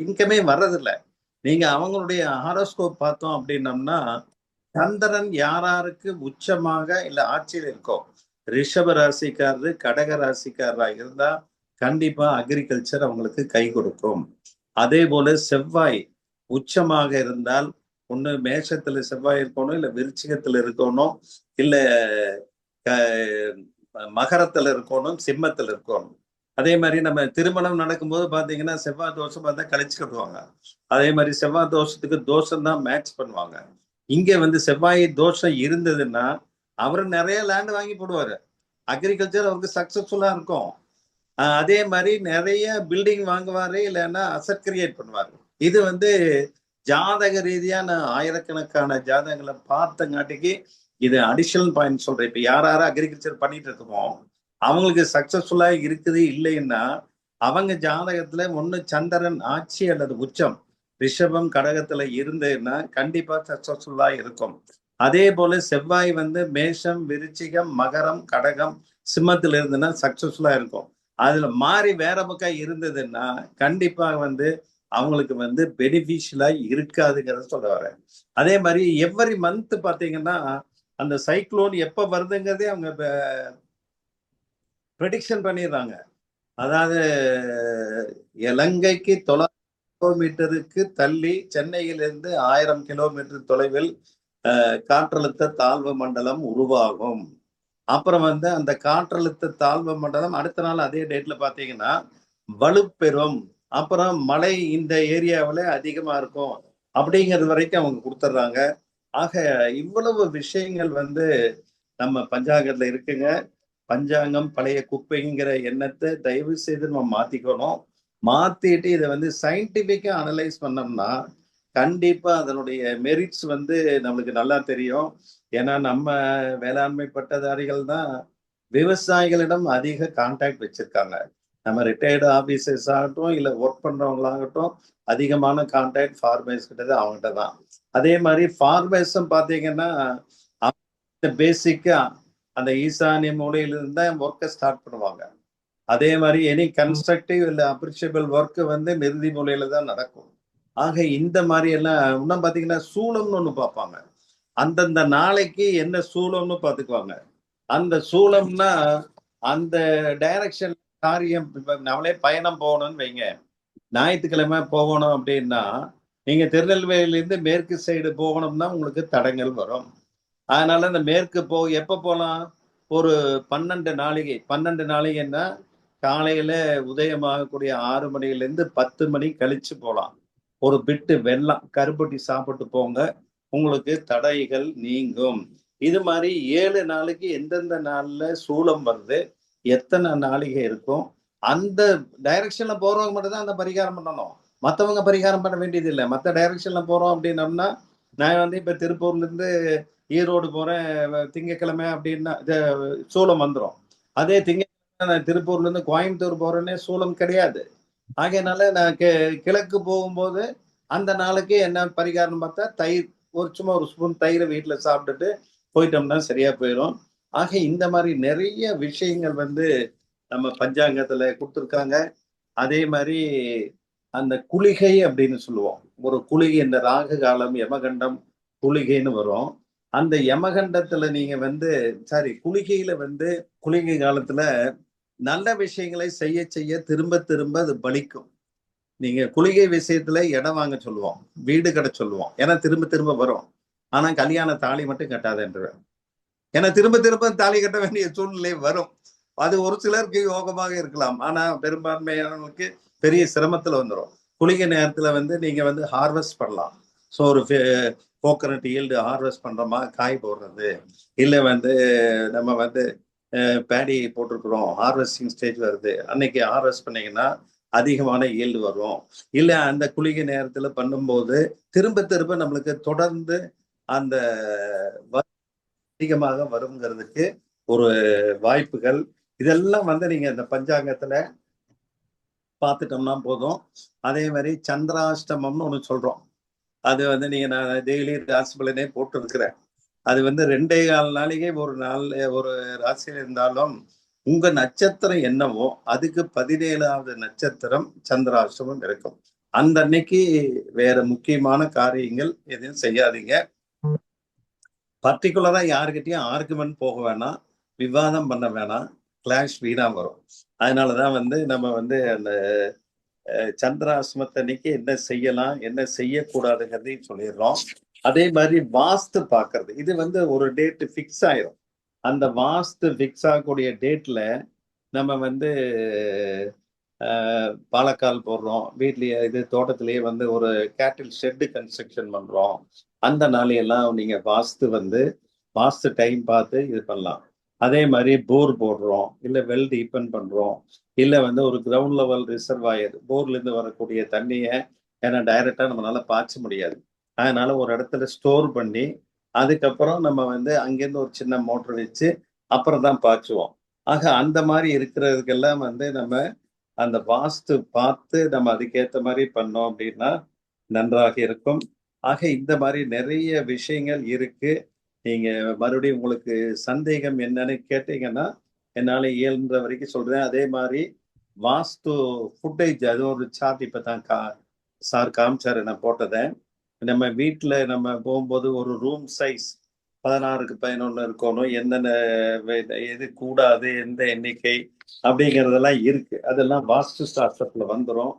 இன்கமே வர்றதில்லை. நீங்க அவங்களுடைய ஹாரோஸ்கோப் பார்த்தோம் அப்படின்னம்னா சந்திரன் யாராருக்கு உச்சமாக இல்ல ஆட்சியில் இருக்கோ, ரிஷப ராசிக்காரரு, கடக ராசிக்காரரா இருந்தா கண்டிப்பா அக்ரிகல்ச்சர் அவங்களுக்கு கை கொடுக்கும். அதே போல செவ்வாய் உச்சமாக இருந்தால் ஒண்ணு மேஷத்துல செவ்வாய் இருக்கணும், இல்ல விருச்சிகத்துல இருக்கணும், இல்ல மகரத்துல இருக்கணும், சிம்மத்துல இருக்கணும். அதே மாதிரி நம்ம திருமணம் நடக்கும்போது பாத்தீங்கன்னா செவ்வாய் தோஷம் பார்த்தா கழிச்சு கட்டுவாங்க, அதே மாதிரி செவ்வாய் தோஷத்துக்கு தோஷம் தான் மேட்ச் பண்ணுவாங்க. இங்க வந்து செவ்வாய் தோஷம் இருந்ததுன்னா அவரு நிறைய லேண்ட் வாங்கி போடுவாரு, அக்ரிகல்ச்சர் அவருக்கு சக்சஸ்ஃபுல்லா இருக்கும். அதே மாதிரி நிறைய பில்டிங் வாங்குவாரு, இல்லைன்னா அசட் கிரியேட் பண்ணுவாரு. இது வந்து ஜாதக ரீதியா நான் ஆயிரக்கணக்கான ஜாதகங்களை பார்த்தங்காட்டிக்கு இது அடிஷனல் பாயிண்ட் சொல்றேன். இப்ப யார் அக்ரிகல்ச்சர் பண்ணிட்டு இருக்கோமோ அவங்களுக்கு சக்சஸ்ஃபுல்லா இருக்குது இல்லைன்னா அவங்க ஜாதகத்துல ஒண்ணு சந்திரன் ஆட்சி அல்லது உச்சம் ரிஷபம் கடகத்துல இருந்ததுன்னா கண்டிப்பா சக்சஸ்ஃபுல்லா இருக்கும். அதே போல செவ்வாய் வந்து மேஷம் விருச்சிகம் மகரம் கடகம் சிம்மத்துல இருந்துன்னா சக்சஸ்ஃபுல்லா இருக்கும். அதுல மாறி வேற பக்கம் இருந்ததுன்னா கண்டிப்பா வந்து அவங்களுக்கு வந்து பெனிஃபிஷியலா இருக்காதுங்கிறத சொல்ல வரேன். அதே மாதிரி எவ்வரி மந்த் பாத்தீங்கன்னா அந்த சைக்ளோன் எப்ப வருதுங்கிறதே அவங்க ப்ரெடிக்ஷன் பண்ணிடுறாங்க. அதாவது இலங்கைக்கு 900 கிலோமீட்டருக்கு தள்ளி சென்னையிலிருந்து 1000 கிலோமீட்டர் தொலைவில் காற்றழுத்த தாழ்வு மண்டலம் உருவாகும். அப்புறம் வந்து அந்த காற்றழுத்த தாழ்வு மண்டலம் அடுத்த நாள் அதே டேட்ல பாத்தீங்கன்னா வலுப்பெறும். அப்புறம் மழை இந்த ஏரியாவில் அதிகமா இருக்கும் அப்படிங்கிறது வரைக்கும் அவங்க கொடுத்துட்றாங்க. ஆக இவ்வளவு விஷயங்கள் வந்து நம்ம பஞ்சாங்கத்துல இருக்குங்க. பஞ்சாங்கம் பழைய குப்பைங்கிற எண்ணத்தை தயவு செய்து நம்ம மாத்திக்கணும். மாத்திட்டு இதை வந்து சயின்டிபிக்கா அனலைஸ் பண்ணோம்னா கண்டிப்பா அதனுடைய மெரிட்ஸ் வந்து நம்மளுக்கு நல்லா தெரியும். ஏன்னா நம்ம வேளாண்மை பட்டதாரிகள் தான் விவசாயிகளிடம் அதிக கான்டாக்ட் வச்சிருக்காங்க. நம்ம ரிட்டையர்டு ஆபீசர்ஸ் ஆகட்டும் இல்ல ஒர்க் பண்றவங்களாகட்டும் அதிகமான கான்டாக்ட் ஃபார்மர்ஸ் கிட்ட அவங்ககிட்ட தான். அதே மாதிரி ஃபார்மர்ஸும் பாத்தீங்கன்னா பேசிக்கா அந்த ஈசானிய மூலையிலிருந்து தான் ஒர்க்கை ஸ்டார்ட் பண்ணுவாங்க. அதே மாதிரி எனி கன்ஸ்ட்ரக்டிவ் இல்ல அப்ரிஷியபிள் ஒர்க் வந்து நிறுதி மூலையில தான் நடக்கும். ஆக இந்த மாதிரி எல்லாம் இன்னும் பாத்தீங்கன்னா சூளம்னு ஒண்ணு பார்ப்பாங்க. அந்தந்த நாளைக்கு என்ன சூளம்னு பாத்துக்குவாங்க. அந்த சூளம்னா அந்த டைரக்ஷன் காரியம் நம்மளே பயணம் போகணும்னு வைங்க. ஞாயிற்றுக்கிழமை போகணும் அப்படின்னா நீங்க திருநெல்வேலியிலிருந்து மேற்கு சைடு போகணும்னா உங்களுக்கு தடங்கள் வரும். அதனால இந்த மேற்கு எப்ப போகலாம்? ஒரு 12 நாளிகைன்னா காலையில உதயமாகக்கூடிய 6 மணிலேருந்து 10 மணி கழிச்சு போகலாம். ஒரு பிட்டு வெல்லம் கருப்பட்டி சாப்பிட்டு போங்க, உங்களுக்கு தடைகள் நீங்கும். இது மாதிரி 7 நாளைக்கு எந்தெந்த நாள்ல சூலம் வருது, எத்தனை நாளிகை இருக்கும், அந்த டைரக்ஷன்ல போறவங்க மட்டும் தான் அந்த பரிகாரம் பண்ணணும். மற்றவங்க பரிகாரம் பண்ண வேண்டியது இல்லை. மற்ற டைரக்ஷன்ல போறோம் அப்படின்னம்னா நான் வந்து இப்ப திருப்பூர்ல இருந்து ஈரோடு போறேன் திங்கக்கிழமை அப்படின்னா சூலம் வந்துடும். அதே திங்கக்கிழமை நான் திருப்பூர்ல இருந்து கோயம்புத்தூர் போறேன்னே சூலம் கிடையாது. ஆகையினால நான் கிழக்கு போகும்போது அந்த நாளைக்கு என்ன பரிகாரம் பார்த்தா தயிர் சும்மா ஒரு ஸ்பூன் தயிரை வீட்டுல சாப்பிட்டுட்டு போயிட்டோம்னா சரியா போயிடும். ஆக இந்த மாதிரி நிறைய விஷயங்கள் வந்து நம்ம பஞ்சாங்கத்துல கொடுத்துருக்காங்க. அதே மாதிரி அந்த குளிகை அப்படின்னு சொல்லுவோம். ஒரு குளிகை, இந்த ராகு காலம் யமகண்டம் குளிகைன்னு வரும். அந்த யமகண்டத்துல நீங்க வந்து குளிகையில வந்து குளிகை காலத்துல நல்ல விஷயங்களை செய்ய செய்ய திரும்ப திரும்ப அது பலிக்கும். நீங்க குளிகை விஷயத்துல இடம் வாங்க சொல்லுவோம், வீடு கட்ட சொல்லுவோம். ஏன்னா திரும்ப திரும்ப வரும். ஆனா கல்யாண தாலி மட்டும் கட்டாதேன்றுவேன். ஏன்னா திரும்ப திரும்ப தாலி கட்ட வேண்டிய சூழ்நிலை வரும். அது ஒரு சிலருக்கு யோகமாக இருக்கலாம். ஆனா பெரும்பான்மையானவங்களுக்கு பெரிய சிரமத்துல வந்துடும். குளிகை நேரத்துல வந்து நீங்க வந்து ஹார்வெஸ்ட் பண்ணலாம். ஸோ ஒரு கோகனட் ஈல்டு ஹார்வெஸ்ட் பண்றோமா, காய் போடுறது, இல்லை வந்து நம்ம வந்து பேடி போட்டிருக்கிறோம், ஹார்வெஸ்டிங் ஸ்டேஜ் வருது, அன்னைக்கு ஹார்வெஸ்ட் பண்ணீங்கன்னா அதிகமான ஈல்டு வரும். இல்லை அந்த குளிகை நேரத்துல பண்ணும்போது திரும்ப திரும்ப நம்மளுக்கு தொடர்ந்து அந்த அதிகமாக வருங்கிறதுக்கு ஒரு வாய்ப்புகள் இதெல்லாம் வந்து நீங்க இந்த பஞ்சாங்கத்துல பார்த்துட்டோம்னா போதும். அதே மாதிரி சந்திராஷ்டமம்னு ஒண்ணு சொல்றோம். அது வந்து நீங்க நான் டெய்லி ராசி பலனே போட்டு இருக்கிறேன். அது வந்து 2.25 நாளிகை ஒரு நாள் ஒரு ராசியில் இருந்தாலும் உங்க நட்சத்திரம் என்னவோ அதுக்கு 17வது நட்சத்திரம் சந்திராஷ்டமம் இருக்கும். அந்த அன்னைக்கு வேற முக்கியமான காரியங்கள் எதையும் செய்யாதீங்க. பர்டிகுலரா யாருக்கிட்டையும் ஆர்குமெண்ட் போக வேணாம், விவாதம் பண்ண வேணாம், கிளாஷ் வீணா வரும். அதனாலதான் வந்து நம்ம வந்து அந்த சந்திராசிரமத்தன்னைக்கு என்ன செய்யலாம் என்ன செய்யக்கூடாதுங்கிறதையும் சொல்லிடுறோம். அதே மாதிரி வாஸ்து பார்க்கறது, இது வந்து ஒரு டேட் ஃபிக்ஸ் ஆயிரும். அந்த வாஸ்து ஃபிக்ஸ் ஆகக்கூடிய டேட்ல நம்ம வந்து பாலக்கால் போடுறோம், வீட்லயே இது தோட்டத்திலேயே வந்து ஒரு கேட்டில் ஷெட்டு கன்ஸ்ட்ரக்ஷன் பண்றோம். அந்த நாளையெல்லாம் நீங்க வாஸ்து டைம் பார்த்து இது பண்ணலாம். அதே மாதிரி போர் போடுறோம், இல்லை வெல் டீப்பன் பண்றோம், இல்லை வந்து ஒரு கிரவுண்ட் லெவல் ரிசர்வாயர் போர்ல இருந்து வரக்கூடிய தண்ணியை ஏன்னா டைரக்டா நம்மளால பாய்ச்ச முடியாது. அதனால ஒரு இடத்துல ஸ்டோர் பண்ணி அதுக்கப்புறம் நம்ம வந்து அங்கேருந்து ஒரு சின்ன மோட்டர் வச்சு அப்புறம் தான் பாய்ச்சுவோம். ஆக அந்த மாதிரி இருக்கிறதுக்கெல்லாம் வந்து நம்ம அந்த வாஸ்து பார்த்து நம்ம அதுக்கேற்ற மாதிரி பண்ணோம் அப்படின்னா நன்றாக இருக்கும். ஆக இந்த மாதிரி நிறைய விஷயங்கள் இருக்கு. நீங்க மறுபடியும் உங்களுக்கு சந்தேகம் என்னன்னு கேட்டீங்கன்னா என்னால இயன்ற வரைக்கும் சொல்றேன். அதே மாதிரி வாஸ்து ஃபுட்டேஜ் அது ஒரு சார்ட் இப்பதான் சார் காமிச்சாரு, நான் போட்டதை. நம்ம வீட்டுல நம்ம போகும்போது ஒரு ரூம் சைஸ் 16க்கு 11 இருக்கணும், என்னென்ன எது கூடாது, எந்த எண்ணிக்கை அப்படிங்கறதெல்லாம் இருக்கு. அதெல்லாம் வாஸ்து சாஸ்திரத்துல வந்துடும்.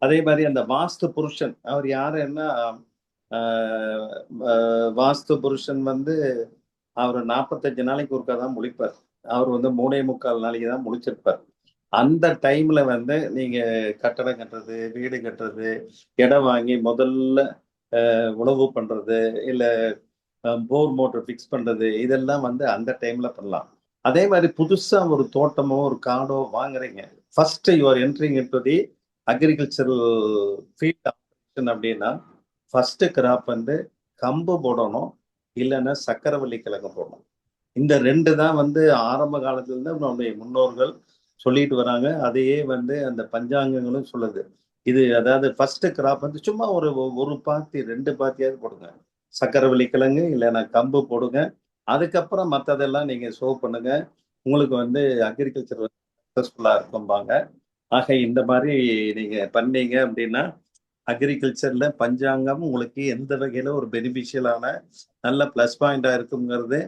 அதே மாதிரி அந்த வாஸ்து புருஷன் அவர் யாருன்னா வாஸ்து புருஷன் வந்து அவர் 45 நாளைக்கு ஒருக்கா தான் முழிப்பார். அவர் வந்து 3.25 நாளைக்கு தான் முழிச்சிருப்பார். அந்த டைம்ல வந்து நீங்க கட்டடம் கட்டுறது, வீடு கட்டுறது, இடம் வாங்கி முதல்ல உழவு பண்றது, இல்ல போர் மோட்டர் ஃபிக்ஸ் பண்றது, இதெல்லாம் வந்து அந்த டைம்ல பண்ணலாம். அதே மாதிரி புதுசா ஒரு தோட்டமோ ஒரு காடோ வாங்குறீங்க, first you are entering into the agricultural field operation அப்படின்னா ஃபர்ஸ்ட் கிராப் வந்து கம்பு போடணும், இல்லைன்னா சக்கரவள்ளி கிழங்கு போடணும். இந்த 2 தான் வந்து ஆரம்ப காலத்துல இருந்து நம்முடைய முன்னோர்கள் சொல்லிட்டு வராங்க. அதையே வந்து அந்த பஞ்சாங்கங்களும் சொல்லுது. இது அதாவது ஃபர்ஸ்ட் கிராப் வந்து சும்மா ஒரு பாத்தி 2 பாத்தியாவது போடுங்க, சக்கரவள்ளி கிழங்கு இல்லைன்னா கம்பு போடுங்க. அதுக்கப்புறம் மற்றதெல்லாம் நீங்க ஷோ பண்ணுங்க. உங்களுக்கு வந்து அக்ரிகல்ச்சர் சக்சஸ்ஃபுல்லா இருக்கும்பாங்க. ஆக இந்த மாதிரி நீங்க பண்ணீங்க அப்படின்னா அக்ரிகல்ச்சர்ல பஞ்சாங்கம் உங்களுக்கு எந்த வகையில ஒரு பெனிஃபிஷியலான நல்ல பிளஸ் பாயிண்டா இருக்குங்கிறது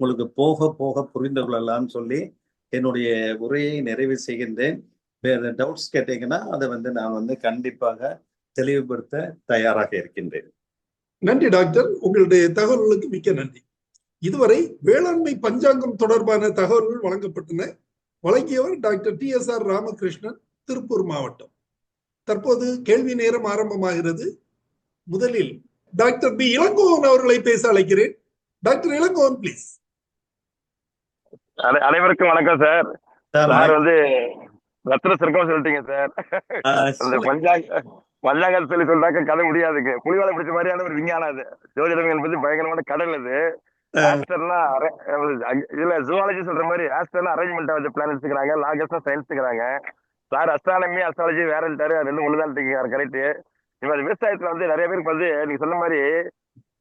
உங்களுக்கு போக போக புரிந்து கொள்ளலாம்னு சொல்லி என்னுடைய உரையை நிறைவு செய்கின்றேன். வேற டவுட்ஸ் கேட்டீங்கன்னா அதை வந்து நான் வந்து கண்டிப்பாக தெளிவுபடுத்த தயாராக இருக்கின்றேன். நன்றி டாக்டர், உங்களுடைய தகவல்களுக்கு மிக்க நன்றி. இதுவரை வேளாண்மை பஞ்சாங்கம் தொடர்பான தகவல்கள் வழங்கப்பட்டன. வழங்கியவர் டாக்டர் TSR ராமகிருஷ்ணன், திருப்பூர் மாவட்டம். தற்போது கேள்வி நேரம் ஆரம்பமாகிறது. முதலில் டாக்டர் பி இளங்கோவன் அவர்களை பேச அழைக்கிறேன். Doctor Ilangovan please. அனைவருக்கும் வணக்கம் சார். சார் வந்து ரத்ன சிறக்கம் சொல்லிட்டீங்க சார். அந்த பஞ்சாங்கம் சொல்லி சொல்றாக்க கதை முடியாதுங்க. புலிவாலை பிடிச்ச மாதிரியான ஒரு விஞ்ஞானம் அது. ஜோதிடம் என்பது பயங்கரமான கடல் அது. ஆஸ்டர்னா இதுல ஜூவாலஜி சொல்ற மாதிரி ஆஸ்டர்னா அரேஞ்ச்மெண்ட் ஆஃப் பிளானட்ஸ் இருக்கிறாங்க, லாகஸ்னா சயின்ஸ் இருக்கிறாங்க. சார் அஸ்ட்ரானமி அஸ்ட்ராலஜி வேறன்ட்டாரு, அது 2 ஒண்ணுதான் இருக்காரு. கரெக்ட். இப்ப விவசாயத்துல வந்து நிறைய பேருக்கு வந்து நீங்க சொன்ன மாதிரி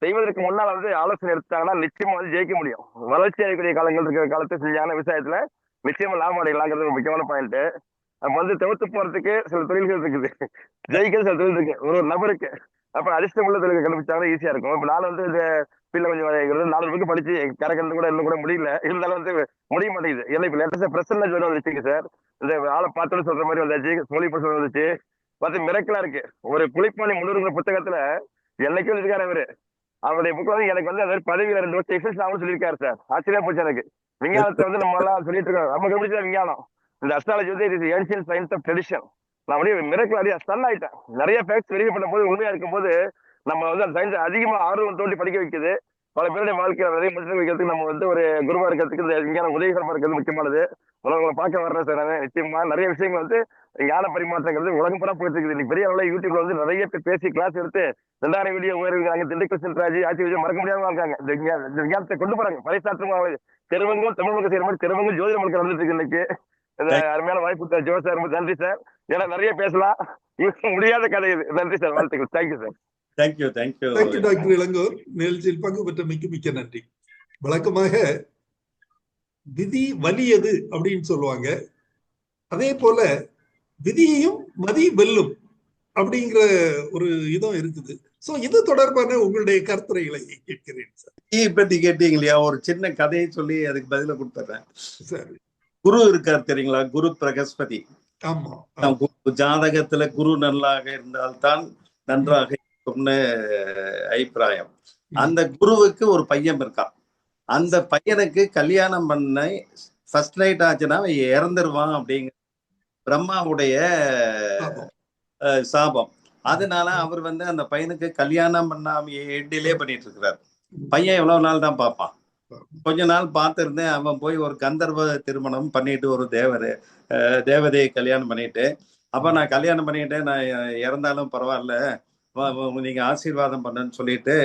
செய்வதற்கு முன்னால் வந்து ஆலோசனை எடுத்தாங்கன்னா நிச்சயமா வந்து ஜெயிக்க முடியும். வளர்ச்சி அடையக்கூடிய காலங்கள் இருக்கிற காலத்தை செஞ்சாங்கன்னா விவசாயத்துல நிச்சயமா லாபம் அடையலாங்கிறது ஒரு முக்கியமான பாயிண்ட். அப்ப வந்து தவிர்த்து போறதுக்கு சில தொழில்கள் இருக்குது, ஜெயிக்கிறது சில தொழில் இருக்கு ஒரு நபருக்கு. அப்ப அதிர்ஷ்டம் உள்ள தொழில் கண்டுபிடிச்சாங்கன்னா ஈஸியா இருக்கும். இப்ப நான் வந்து இந்த ஃபீல்ட்ல கொஞ்சம் 4 புக்கு படிச்சு கரகண்டு கூட இன்னும் கூட முடியல, இருந்தாலும் வந்து முடிய மாட்டேங்குது. ஏன்னா இப்ப லேட்டஸ்டா பிரசன்ன ஜோன் வந்துச்சுங்க சார். இந்த ஆளை பார்த்தோன்னு சொல்ற மாதிரி வந்தாச்சு, மொழி பிரசன் வந்துச்சு, பார்த்து மிரக்கலா இருக்கு. ஒரு புலிப்பாணி முன்னுரிமை புத்தகத்துல என்னைக்கும் இருக்காரு அவரு. அவருடைய புக் வந்து எனக்கு வந்து அது பதவியில 2 வருஷம் எக்ஸஸ் ஆகும் சொல்லியிருக்காரு சார். ஆச்சரியா போச்சு எனக்கு. விஞ்ஞானத்தை வந்து நம்ம எல்லாம் சொல்லிட்டு இருக்கோம், நம்ம கண்டுபிடிச்ச விஞ்ஞானம். இந்த அஸ்ட்ராலஜி வந்து it is ancient science of tradition. நான் அப்படியே மிரக்கல் அப்படியே ஸ்டன் ஆயிட்டேன். நிறைய ஃபேக்ட்ஸ் வெரிஃபை பண்ணும்போது உண்மையா இருக்கும்போது நம்ம வந்து அந்த சயின்ஸ் அதிகமா ஆர்வம் தோண்டி படிக்க வைக்குது. பல பேருடைய வாழ்க்கையில நிறைய முன்னேற்றம் வைக்கிறதுக்கு நம்ம வந்து ஒரு குருவா இருக்கிறதுக்கு இந்த விஞ்ஞானம் உதவிகரமா இருக்கிறது முக்கியமானது. உங்களை பார்க்க வர்றேன் சார். நான் நிச்சயமா நிறைய விஷயங்கள் வந்து ஞான பரிமாற்றங்கிறது உலகம் பூரா போயிட்டு இருக்குது. இன்னைக்கு பெரிய அளவுல யூடியூப்ல வந்து நிறைய பேர் பேசி கிளாஸ் எடுத்து 2000 வீடியோ உயர்வுங்கிறாங்க. திண்டுக்கல் செல்ராஜ் ஆட்சி விஷயம் மறக்க முடியாம இருக்காங்க. இந்த விஞ்ஞானத்தை கொண்டு போறாங்க, பறைசாற்றும் தெருவங்கும் தமிழ் மக்கள் செய்யற மாதிரி தெருவங்கும் ஜோதிட மக்கள் வந்துட்டு இருக்கு இன்னைக்கு. அருமையான வாய்ப்பு ஜோ சார், நன்றி சார். ஏன்னா நிறைய பேசலாம், முடியாத கதை இது. நன்றி சார், வாழ்த்துக்கள். Thank you sir. Thank you doctor Ilangor. நிகழ்ச்சியில் பங்கு பெற்ற மிக்க நன்றி. வழக்கமாக விதி வலியது அப்படின்னு சொல்லுவாங்க, அதே போல விதியையும் மதி வெல்லும் அப்படிங்கிற ஒரு இதுவும் இருக்குது. சோ இது தொடர்பான உங்களுடைய கருத்துரைகளை கேட்கிறேன் சார். பத்தி கேட்டீங்க இல்லையா, ஒரு சின்ன கதையை சொல்லி அதுக்கு பதில கொடுத்துறேன். சரி. குரு இருக்கார் தெரியுங்களா, குரு பிரகஸ்பதி. ஆமா. ஜாதகத்துல குரு நல்லாக இருந்தால்தான் நன்றாக இருக்கும்னு அபிப்பிராயம். அந்த குருவுக்கு ஒரு பையன் இருக்கான். அந்த பையனுக்கு கல்யாணம் பண்ண ஃபர்ஸ்ட் நைட் ஆச்சுன்னா இறந்துருவான் அப்படிங்கிற பிரம்மாவுடைய சாபம். அதனால அவர் வந்து அந்த பையனுக்கு கல்யாணம் பண்ணாமையே டிலே பண்ணிட்டு இருக்கிறார். பையன் எவ்வளவு நாள் தான் பார்ப்பான். கொஞ்ச நாள் பார்த்திருந்தேன். அவன் போய் ஒரு கந்தர்வ திருமணம் பண்ணிட்டு ஒரு தேவதையை கல்யாணம் பண்ணிட்டு, அப்ப நான் கல்யாணம் பண்ணிட்டேன், நான் இறந்தாலும் பரவாயில்ல, நீங்க ஆசீர்வாதம் பண்ணுன்னு சொல்லிட்டு,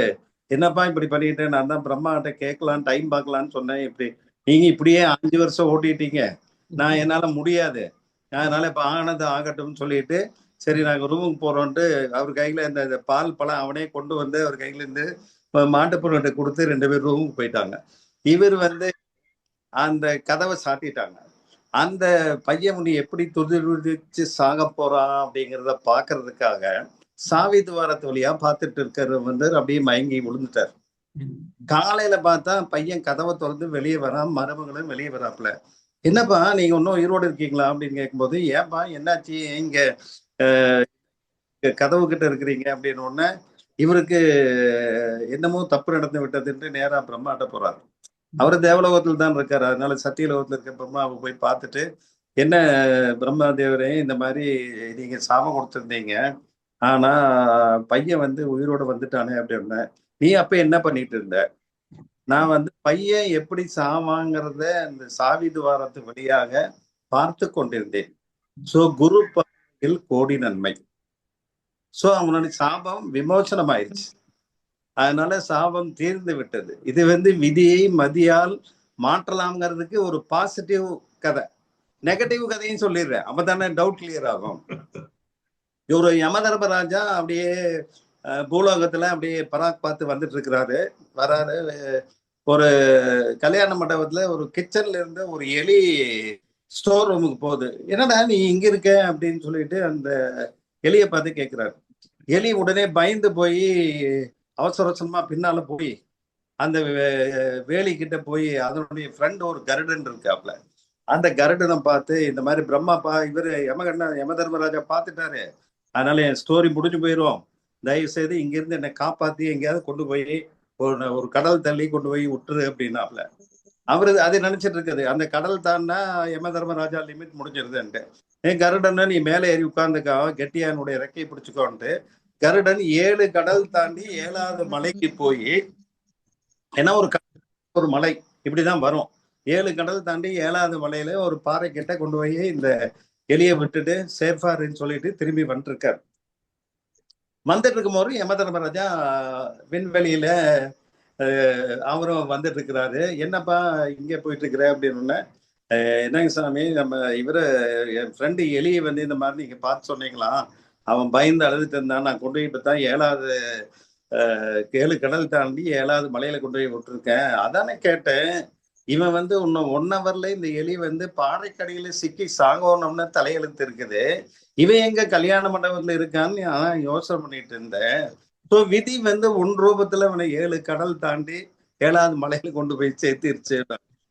என்னப்பா இப்படி பண்ணிட்டு, நான் தான் பிரம்மா கிட்ட கேட்கலாம் டைம் பார்க்கலான்னு சொன்னேன். இப்படி நீங்க இப்படியே 5 வருஷம் ஓட்டிட்டீங்க, நான் என்னால முடியாது, அதனால இப்ப ஆனது ஆகட்டும்னு சொல்லிட்டு சரி நாங்க ரூமுக்கு போறோம்ட்டு அவர் கையில இந்த பால் பழம் அவனே கொண்டு வந்து அவர் கையில இருந்து மாட்டுப்பொருள்கிட்ட கொடுத்து 2 பேர் ரூமுக்கு போயிட்டாங்க. இவர் வந்து அந்த கதவை சாத்திட்டாங்க. அந்த பையன் முடி எப்படி துடிச்சு சாக போறான் அப்படிங்கிறத பாக்குறதுக்காக சாவி துவாரத்து வழியா பார்த்துட்டு இருக்கிறவர் வந்து அப்படியே மயங்கி விழுந்துட்டார். காலையில பார்த்தா பையன் கதவை திறந்து வெளியே வரான், மருமகளும் வெளியே வராப்புல. என்னப்பா நீங்க இன்னும் உயிரோடு இருக்கீங்களா அப்படின்னு கேட்கும்போது, ஏன்பா என்னாச்சு இங்க கதவு கிட்ட இருக்கிறீங்க அப்படின்னு உடனே இவருக்கு என்னமோ தப்பு நடந்து விட்டதுன்ட்டு நேரா பிரம்மாட்ட போறாரு. அவரு தேவலோகத்தில் தான் இருக்காரு. அதனால சத்தியலோகத்தில் இருக்க பிரம்மாவை போய் பார்த்துட்டு, என்ன பிரம்மா தேவரே இந்த மாதிரி நீங்க சாபம் கொடுத்துருந்தீங்க, ஆனா பையன் வந்து உயிரோட வந்துட்டானே அப்படின்னா, நீ அப்ப என்ன பண்ணிட்டு இருந்த? நான் வந்து பையன் எப்படி சாவாங்கிறத அந்த சாவி துவாரத்து வழியாக பார்த்து கொண்டிருந்தேன். சோ குரு பார்வையில் கோடி நன்மை. சோ அவனுடைய சாபம் விமோசனம் ஆயிடுச்சு. அதனால சாபம் தீர்ந்து விட்டது. இது வந்து விதியை மதியால் மாற்றலாம்ங்கிறதுக்கு ஒரு பாசிட்டிவ் கதை. நெகட்டிவ் கதையும் சொல்லிடுறேன், அப்பதானே டவுட் கிளியர் ஆகும். ஒரு யமதர்மராஜா அப்படியே பூலோகத்துல அப்படியே பராக் பார்த்து வந்துட்டு இருக்கிறாரு. வராரு, ஒரு கல்யாண மண்டபத்துல ஒரு கிச்சன்ல இருந்து ஒரு எலி ஸ்டோர் ரூமுக்கு போகுது. என்னடா நீ இங்க இருக்க அப்படின்னு சொல்லிட்டு அந்த எலியை பார்த்து கேட்கிறாரு. எலி உடனே பயந்து போய் அவசர அவசரமா பின்னால போய் அந்த வேலி கிட்ட போய் அதனுடைய ஃப்ரெண்ட் ஒரு கருடன் இருக்காப்ல, அந்த கருடனை பார்த்து இந்த மாதிரி பிரம்மாப்பா இவரு யம தர்மராஜா பார்த்துட்டாரு, அதனால என் ஸ்டோரி முடிஞ்சு போயிடும், தயவு செய்து இங்கிருந்து என்னை காப்பாத்தி எங்கேயாவது கொண்டு போய் ஒரு கடல் தள்ளி கொண்டு போய் விட்டுரு அப்படின்னாப்ல. அவரு அதை நினைச்சிட்டு இருக்குது, அந்த கடல் தாண்டா யம தர்மராஜா லிமிட் முடிஞ்சிருதுன்ட்டு. என் கருடனை நீ மேலே ஏறி உட்கார்ந்துக்கா, கெட்டியானுடைய ரெக்கையை பிடிச்சுக்கோன்ட்டு கருடன் 7 கடல் தாண்டி 7வது மலைக்கு போய், ஏன்னா ஒரு மலை இப்படிதான் வரும், 7 கடல் தாண்டி 7வது மலையில ஒரு பாறை கிட்ட கொண்டு போய் இந்த எலியை விட்டுட்டு சேஃபாருன்னு சொல்லிட்டு திரும்பி வந்துருக்காரு. வந்துட்டு இருக்கும் போது யம தர்மராஜா விண்வெளியில அவரும் வந்துட்டு இருக்கிறாரு. என்னப்பா இங்கே போயிட்டு இருக்கிற அப்படின்னு, என்னங்க சாமி நம்ம இவரு என் ஃப்ரெண்டு எலியை வந்து இந்த மாதிரி நீங்க பார்த்து சொன்னீங்களா, அவன் பயந்து அழுதுட்டு இருந்தான், நான் கொண்டு போய் இப்பதான் 7 கடல் தாண்டி 7வது மலையில கொண்டு போய் விட்டுருக்கேன், அதானே கேட்டேன். இவன் வந்து இன்னும் 1 ஹவர்ல இந்த எலி வந்து பாறைக்கடியில சிக்கி சாகணும்னு தலையெழுத்து இருக்குது, இவன் எங்க கல்யாண மண்டபத்துல இருக்கான்னு நான் யோசனை பண்ணிட்டு இருந்தேன். ஸோ விதி வந்து உன் ரூபத்துல அவனை 7 கடல் தாண்டி 7வது மலையில கொண்டு போய் சேர்த்திருச்சு.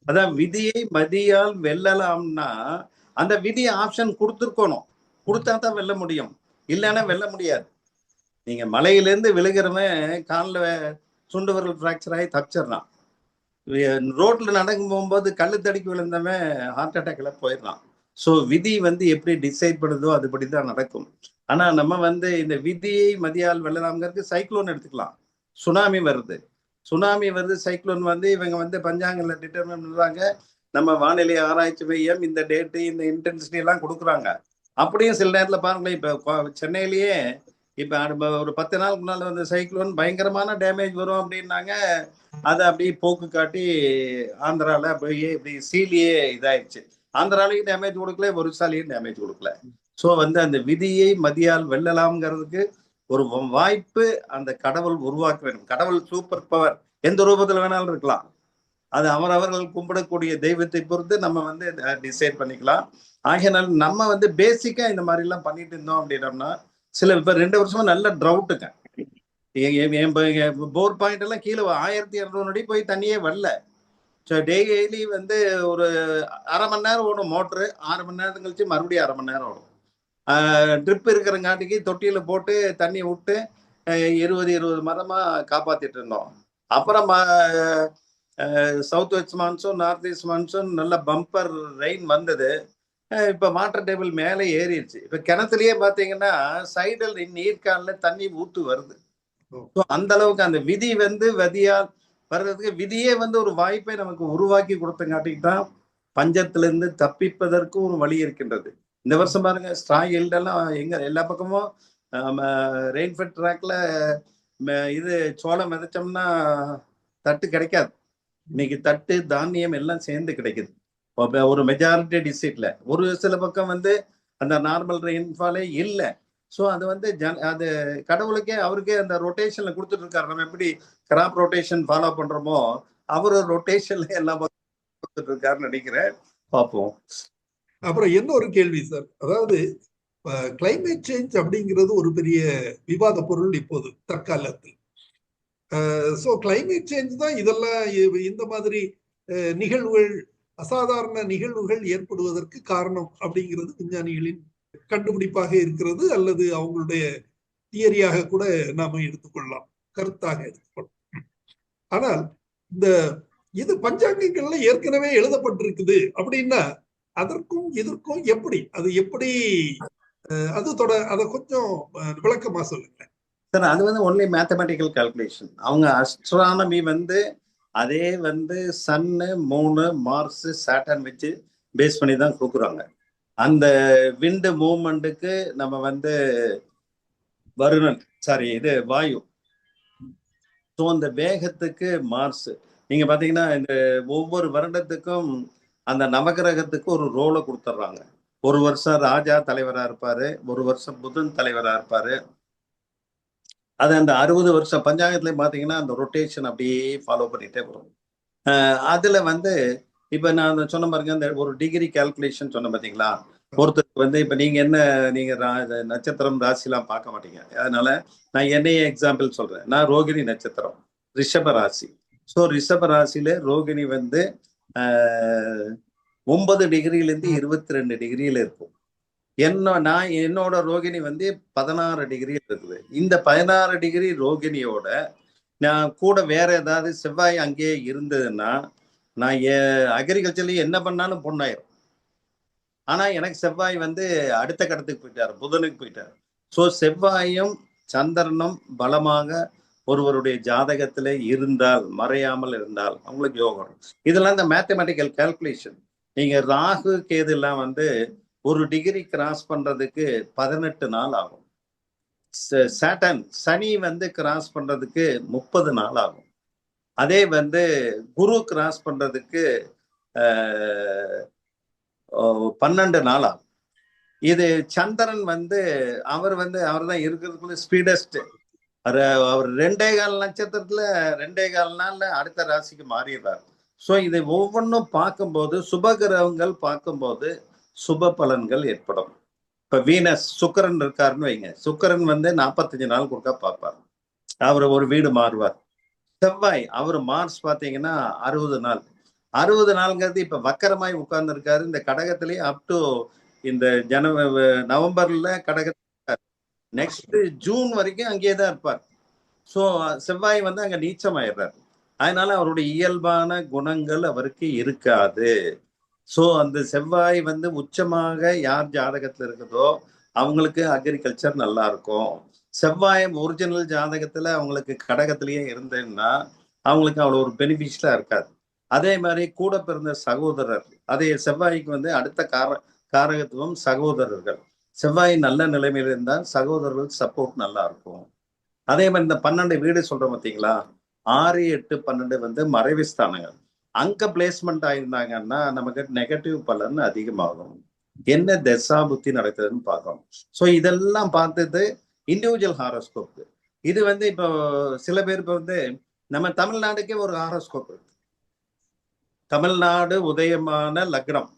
அதான் விதியை மதியால் வெல்லலாம்னா அந்த விதி ஆப்ஷன் கொடுத்துருக்கணும், கொடுத்தா தான் வெல்ல முடியும், இல்லைன்னா வெல்ல முடியாது. நீங்க மலையிலேருந்து விழுகிறவன் காலில் சுண்டு விரல் ஃப்ராக்சர் ஆகி தப்பிச்சிடறான், ரோட்ல நடக்கும் போகும்போது கல்லு தடிக்கு விழுந்தவன் ஹார்ட் அட்டாக்ல போயிடறான். ஸோ விதி வந்து எப்படி டிசைட் பண்ணுதோ அதுபடிதான் நடக்கும். ஆனா நம்ம வந்து இந்த விதியை மதியால் வெல்லலாம்ங்கிறதுக்கு சைக்ளோன் எடுத்துக்கலாம். சுனாமி வருது, சைக்ளோன் வந்து இவங்க வந்து பஞ்சாங்கல்ல டிட்டர்மின் பண்றாங்க, நம்ம வானிலை ஆராய்ச்சி மையம் இந்த டேட்டு இந்த இன்டென்சிட்டி எல்லாம் கொடுக்குறாங்க. அப்படியும் சில நேரத்துல பாருங்களேன், இப்ப சென்னையிலேயே இப்ப ஒரு 10 நாளுக்கு முன்னால வந்து சைக்ளோன் பயங்கரமான டேமேஜ் வரும் அப்படின்னாங்க, அதை அப்படியே போக்கு காட்டி ஆந்திரால அப்படியே இப்படி சீலியே இதாயிடுச்சு. ஆந்திராலையும் டேமேஜ் கொடுக்கல, ஒரிசாலையும் டேமேஜ் கொடுக்கல. ஸோ வந்து அந்த விதியை மதியால் வெல்லலாம்ங்கிறதுக்கு ஒரு வாய்ப்பு அந்த கடவுள் உருவாக்க வேண்டும். கடவுள் சூப்பர் பவர் எந்த ரூபத்துல வேணாலும் இருக்கலாம், அது அவரவர்கள் கும்பிடக்கூடிய தெய்வத்தை பொறுத்து நம்ம வந்து டிசைட் பண்ணிக்கலாம். ஆகையினால் நம்ம வந்து பேசிக்கா இந்த மாதிரி எல்லாம் பண்ணிட்டு இருந்தோம் அப்படின்னோம்னா, இப்ப 2 வருஷமா நல்ல ட்ரவுட்டுங்க, போர் பாயிண்ட் எல்லாம் கீழே 1200 அடி போய் தண்ணியே வரல. டெய்லி வந்து ஒரு அரை மணி நேரம் ஓடும் மோட்டரு, 6 மணி நேரம் கழிச்சு மறுபடியும் அரை மணி நேரம் ஓடும். ட்ரிப் இருக்கிறங்காட்டிக்கு தொட்டியில போட்டு தண்ணி விட்டு 20 மரமா காப்பாத்திட்டு இருந்தோம். அப்புறம் south west monsoon, north east monsoon நல்ல பம்பர் ரெயின் வந்தது. இப்ப வாட்டர் டேபிள் மேலே ஏறிடுச்சு. இப்ப கிணத்துலயே பாத்தீங்கன்னா சைடல் நீர்க்கால தண்ணி ஊத்து வருது. அந்த அளவுக்கு அந்த விதி வந்து விதியால் வர்றதுக்கு விதியே வந்து ஒரு வாய்ப்பை நமக்கு உருவாக்கி கொடுத்தங்காட்டிக்கு தான் பஞ்சத்திலிருந்து தப்பிப்பதற்கு ஒரு வழி இருக்கின்றது. இந்த வருஷம் பாருங்க, ஸ்ட்ரா எல்லாம் எங்க எல்லா பக்கமும் ரெயின்ஃபெட் ட்ராக்ல இது சோளம் விதைச்சோம்னா தட்டு கிடைக்காது. இன்னைக்கு தட்டு தானியம் எல்லாம் சேர்ந்து கிடைக்குது. ஒரு மெஜாரிட்டி டிஸ்ட்ரிக்ட்ல. ஒரு சில பக்கம் வந்து அந்த நார்மல் ரெயின்ஃபாலே இல்லை. ஸோ அது வந்து அது கடவுளுக்கே அவருக்கே அந்த ரொட்டேஷன்ல கொடுத்துட்டு இருக்காரு. நம்ம எப்படி கிராப் ரொட்டேஷன் ஃபாலோ பண்றோமோ அவரு ரொட்டேஷன்ல எல்லாம் கொடுத்துட்டு இருக்காருன்னு நினைக்கிறேன். பார்ப்போம். அப்புறம் என்ன ஒரு கேள்வி சார், அதாவது கிளைமேட் சேஞ்ச் அப்படிங்கிறது ஒரு பெரிய விவாத பொருள் இப்போது தற்காலத்தில். ஸோ கிளைமேட் சேஞ்ச் தான் இதெல்லாம் இந்த மாதிரி நிகழ்வுகள், அசாதாரண நிகழ்வுகள் ஏற்படுவதற்கு காரணம் அப்படிங்கிறது விஞ்ஞானிகளின் கண்டுபிடிப்பாக இருக்கிறது, அல்லது அவங்களுடைய தியரியாக கூட நாம எடுத்துக்கொள்ளலாம், கருத்தாக எடுத்துக்கொள்ளலாம். ஆனால் இந்த இது பஞ்சாங்கங்கள்ல ஏற்கனவே எழுதப்பட்டிருக்குது அப்படின்னா அதற்கும் இதற்கும் எப்படி அது அதை கொஞ்சம் விளக்கமா சொல்லுங்க சார். அது வந்து ஒன்லி மேத்தமெட்டிக்கல் கால்குலேஷன். அவங்க அஸ்ட்ரானமி வந்து அதே வந்து சன்னு, மூணு, மார்ஸ், சாட்டர்ன் வச்சு பேஸ் பண்ணி தான் கொடுக்குறாங்க. அந்த விண்டு மூவ்மெண்ட்டுக்கு நம்ம வந்து வருணன் இது வாயு. ஸோ அந்த வேகத்துக்கு மார்ஸ். நீங்க பாத்தீங்கன்னா இந்த ஒவ்வொரு வருடத்துக்கும் அந்த நவகிரகத்துக்கு ஒரு ரோலை கொடுத்துட்றாங்க. ஒரு வருஷம் ராஜா தலைவரா இருப்பாரு, ஒரு வருஷம் புதன் தலைவரா இருப்பாரு. அது அந்த 60 வருஷம் பஞ்சாங்கத்துல பாத்தீங்கன்னா அந்த ரொட்டேஷன் அப்படியே ஃபாலோ பண்ணிட்டே வரும். அதுல வந்து இப்ப நான் சொன்ன பாருங்க, இந்த ஒரு டிகிரி கால்குலேஷன் சொன்ன பாத்தீங்களா. ஒருத்தருக்கு வந்து இப்ப நீங்க நட்சத்திரம் ராசிலாம் பார்க்க மாட்டீங்க. அதனால நான் என்னைய எக்ஸாம்பிள் சொல்றேன். நான் ரோகிணி நட்சத்திரம், ரிஷப ராசி. ஸோ ரிஷப ராசியில ரோகிணி வந்து 9 டிகிரியிலேருந்து 22 டிகிரியில இருக்கும். என்னோட ரோகிணி வந்து 16 டிகிரியில் இருக்குது. இந்த 16 டிகிரி ரோகிணியோட நான் கூட வேற ஏதாவது செவ்வாய் அங்கேயே இருந்ததுன்னா நான் அக்ரிகல்ச்சர்லயும் என்ன பண்ணாலும் பொண்ணாயிரும். ஆனா எனக்கு செவ்வாய் வந்து அடுத்த கடத்துக்கு போயிட்டாரு, புதனுக்கு போயிட்டாரு. ஸோ செவ்வாயும் சந்திரனும் பலமாக ஒருவருடைய ஜாதகத்துல இருந்தால், மறையாமல் இருந்தால் அவங்களுக்கு யோகம். இதெல்லாம் இந்த மேத்தமெட்டிக்கல் கால்குலேஷன். நீங்க ராகு கேது எல்லாம் வந்து ஒரு டிகிரி கிராஸ் பண்றதுக்கு 18 நாள் ஆகும். சாட்டர்ன் சனி வந்து கிராஸ் பண்றதுக்கு 30 நாள் ஆகும். அதே வந்து குரு கிராஸ் பண்றதுக்கு 12 நாள் ஆகும். இது சந்திரன் வந்து அவர் தான் இருக்கிறதுக்குள்ள ஸ்பீடஸ்ட். அவர் 2.25 நட்சத்திரத்துல 2.25 நாள்ல அடுத்த ராசிக்கு மாறிடுறாரு. ஸோ இதை ஒவ்வொன்றும் பார்க்கும்போது சுப கிரகங்கள் பார்க்கும்போது சுப பலன்கள் ஏற்படும். இப்ப வீனஸ் சுக்கரன் இருக்காருன்னு வைங்க, சுக்கரன் வந்து 45 நாள் கொடுக்க பார்ப்பார், அவர் ஒரு வீடு மாறுவார். செவ்வாய் அவர் மார்ச் பார்த்தீங்கன்னா 60 நாள். 60 நாள்ங்கிறது இப்ப வக்கரமாய் உட்கார்ந்து இருக்காரு இந்த கடகத்திலேயே. அப் டு இந்த நவம்பர்ல கடகத்துல நெக்ஸ்ட் ஜூன் வரைக்கும் அங்கேயே தான் இருப்பார். ஸோ செவ்வாய் வந்து அங்க நீச்சமாயிடுறாரு. அதனால அவருடைய இயல்பான குணங்கள் அவருக்கு இருக்காது. ஸோ அந்த செவ்வாய் வந்து உச்சமாக யார் ஜாதகத்துல இருக்குதோ அவங்களுக்கு அக்ரிகல்ச்சர் நல்லா இருக்கும். செவ்வாய் ஒரிஜினல் ஜாதகத்துல அவங்களுக்கு கடகத்திலேயே இருந்ததுன்னா அவங்களுக்கு அவ்வளோ ஒரு பெனிஃபிஷியலா இருக்காது. அதே மாதிரி கூட பிறந்த சகோதரர், அதே செவ்வாய்க்கு வந்து அடுத்த காரகத்துவம் சகோதரர்கள். செவ்வாய் நல்ல நிலைமையில இருந்தால் சகோதரர்கள் சப்போர்ட் நல்லா இருக்கும். அதே மாதிரி இந்த 12 வீடு சொல்றோம் பார்த்தீங்களா, 6, 8, 12 வந்து மறைவு ஸ்தானங்கள். அங்க பிளேஸ்மெண்ட் ஆயிருந்தாங்கன்னா நமக்கு நெகட்டிவ் பலன் அதிகமாகும். என்ன தசா புத்தி நடக்குதுன்னு பார்க்கணும். ஸோ இதெல்லாம் பார்த்தது இண்டிவிஜுவல் ஹாரோஸ்கோப். இது வந்து இப்போ சில பேர் இப்போ வந்து நம்ம தமிழ்நாடுக்கே ஒரு ஹாரோஸ்கோப் இருக்கு. தமிழ்நாடு உதயமான லக்னம்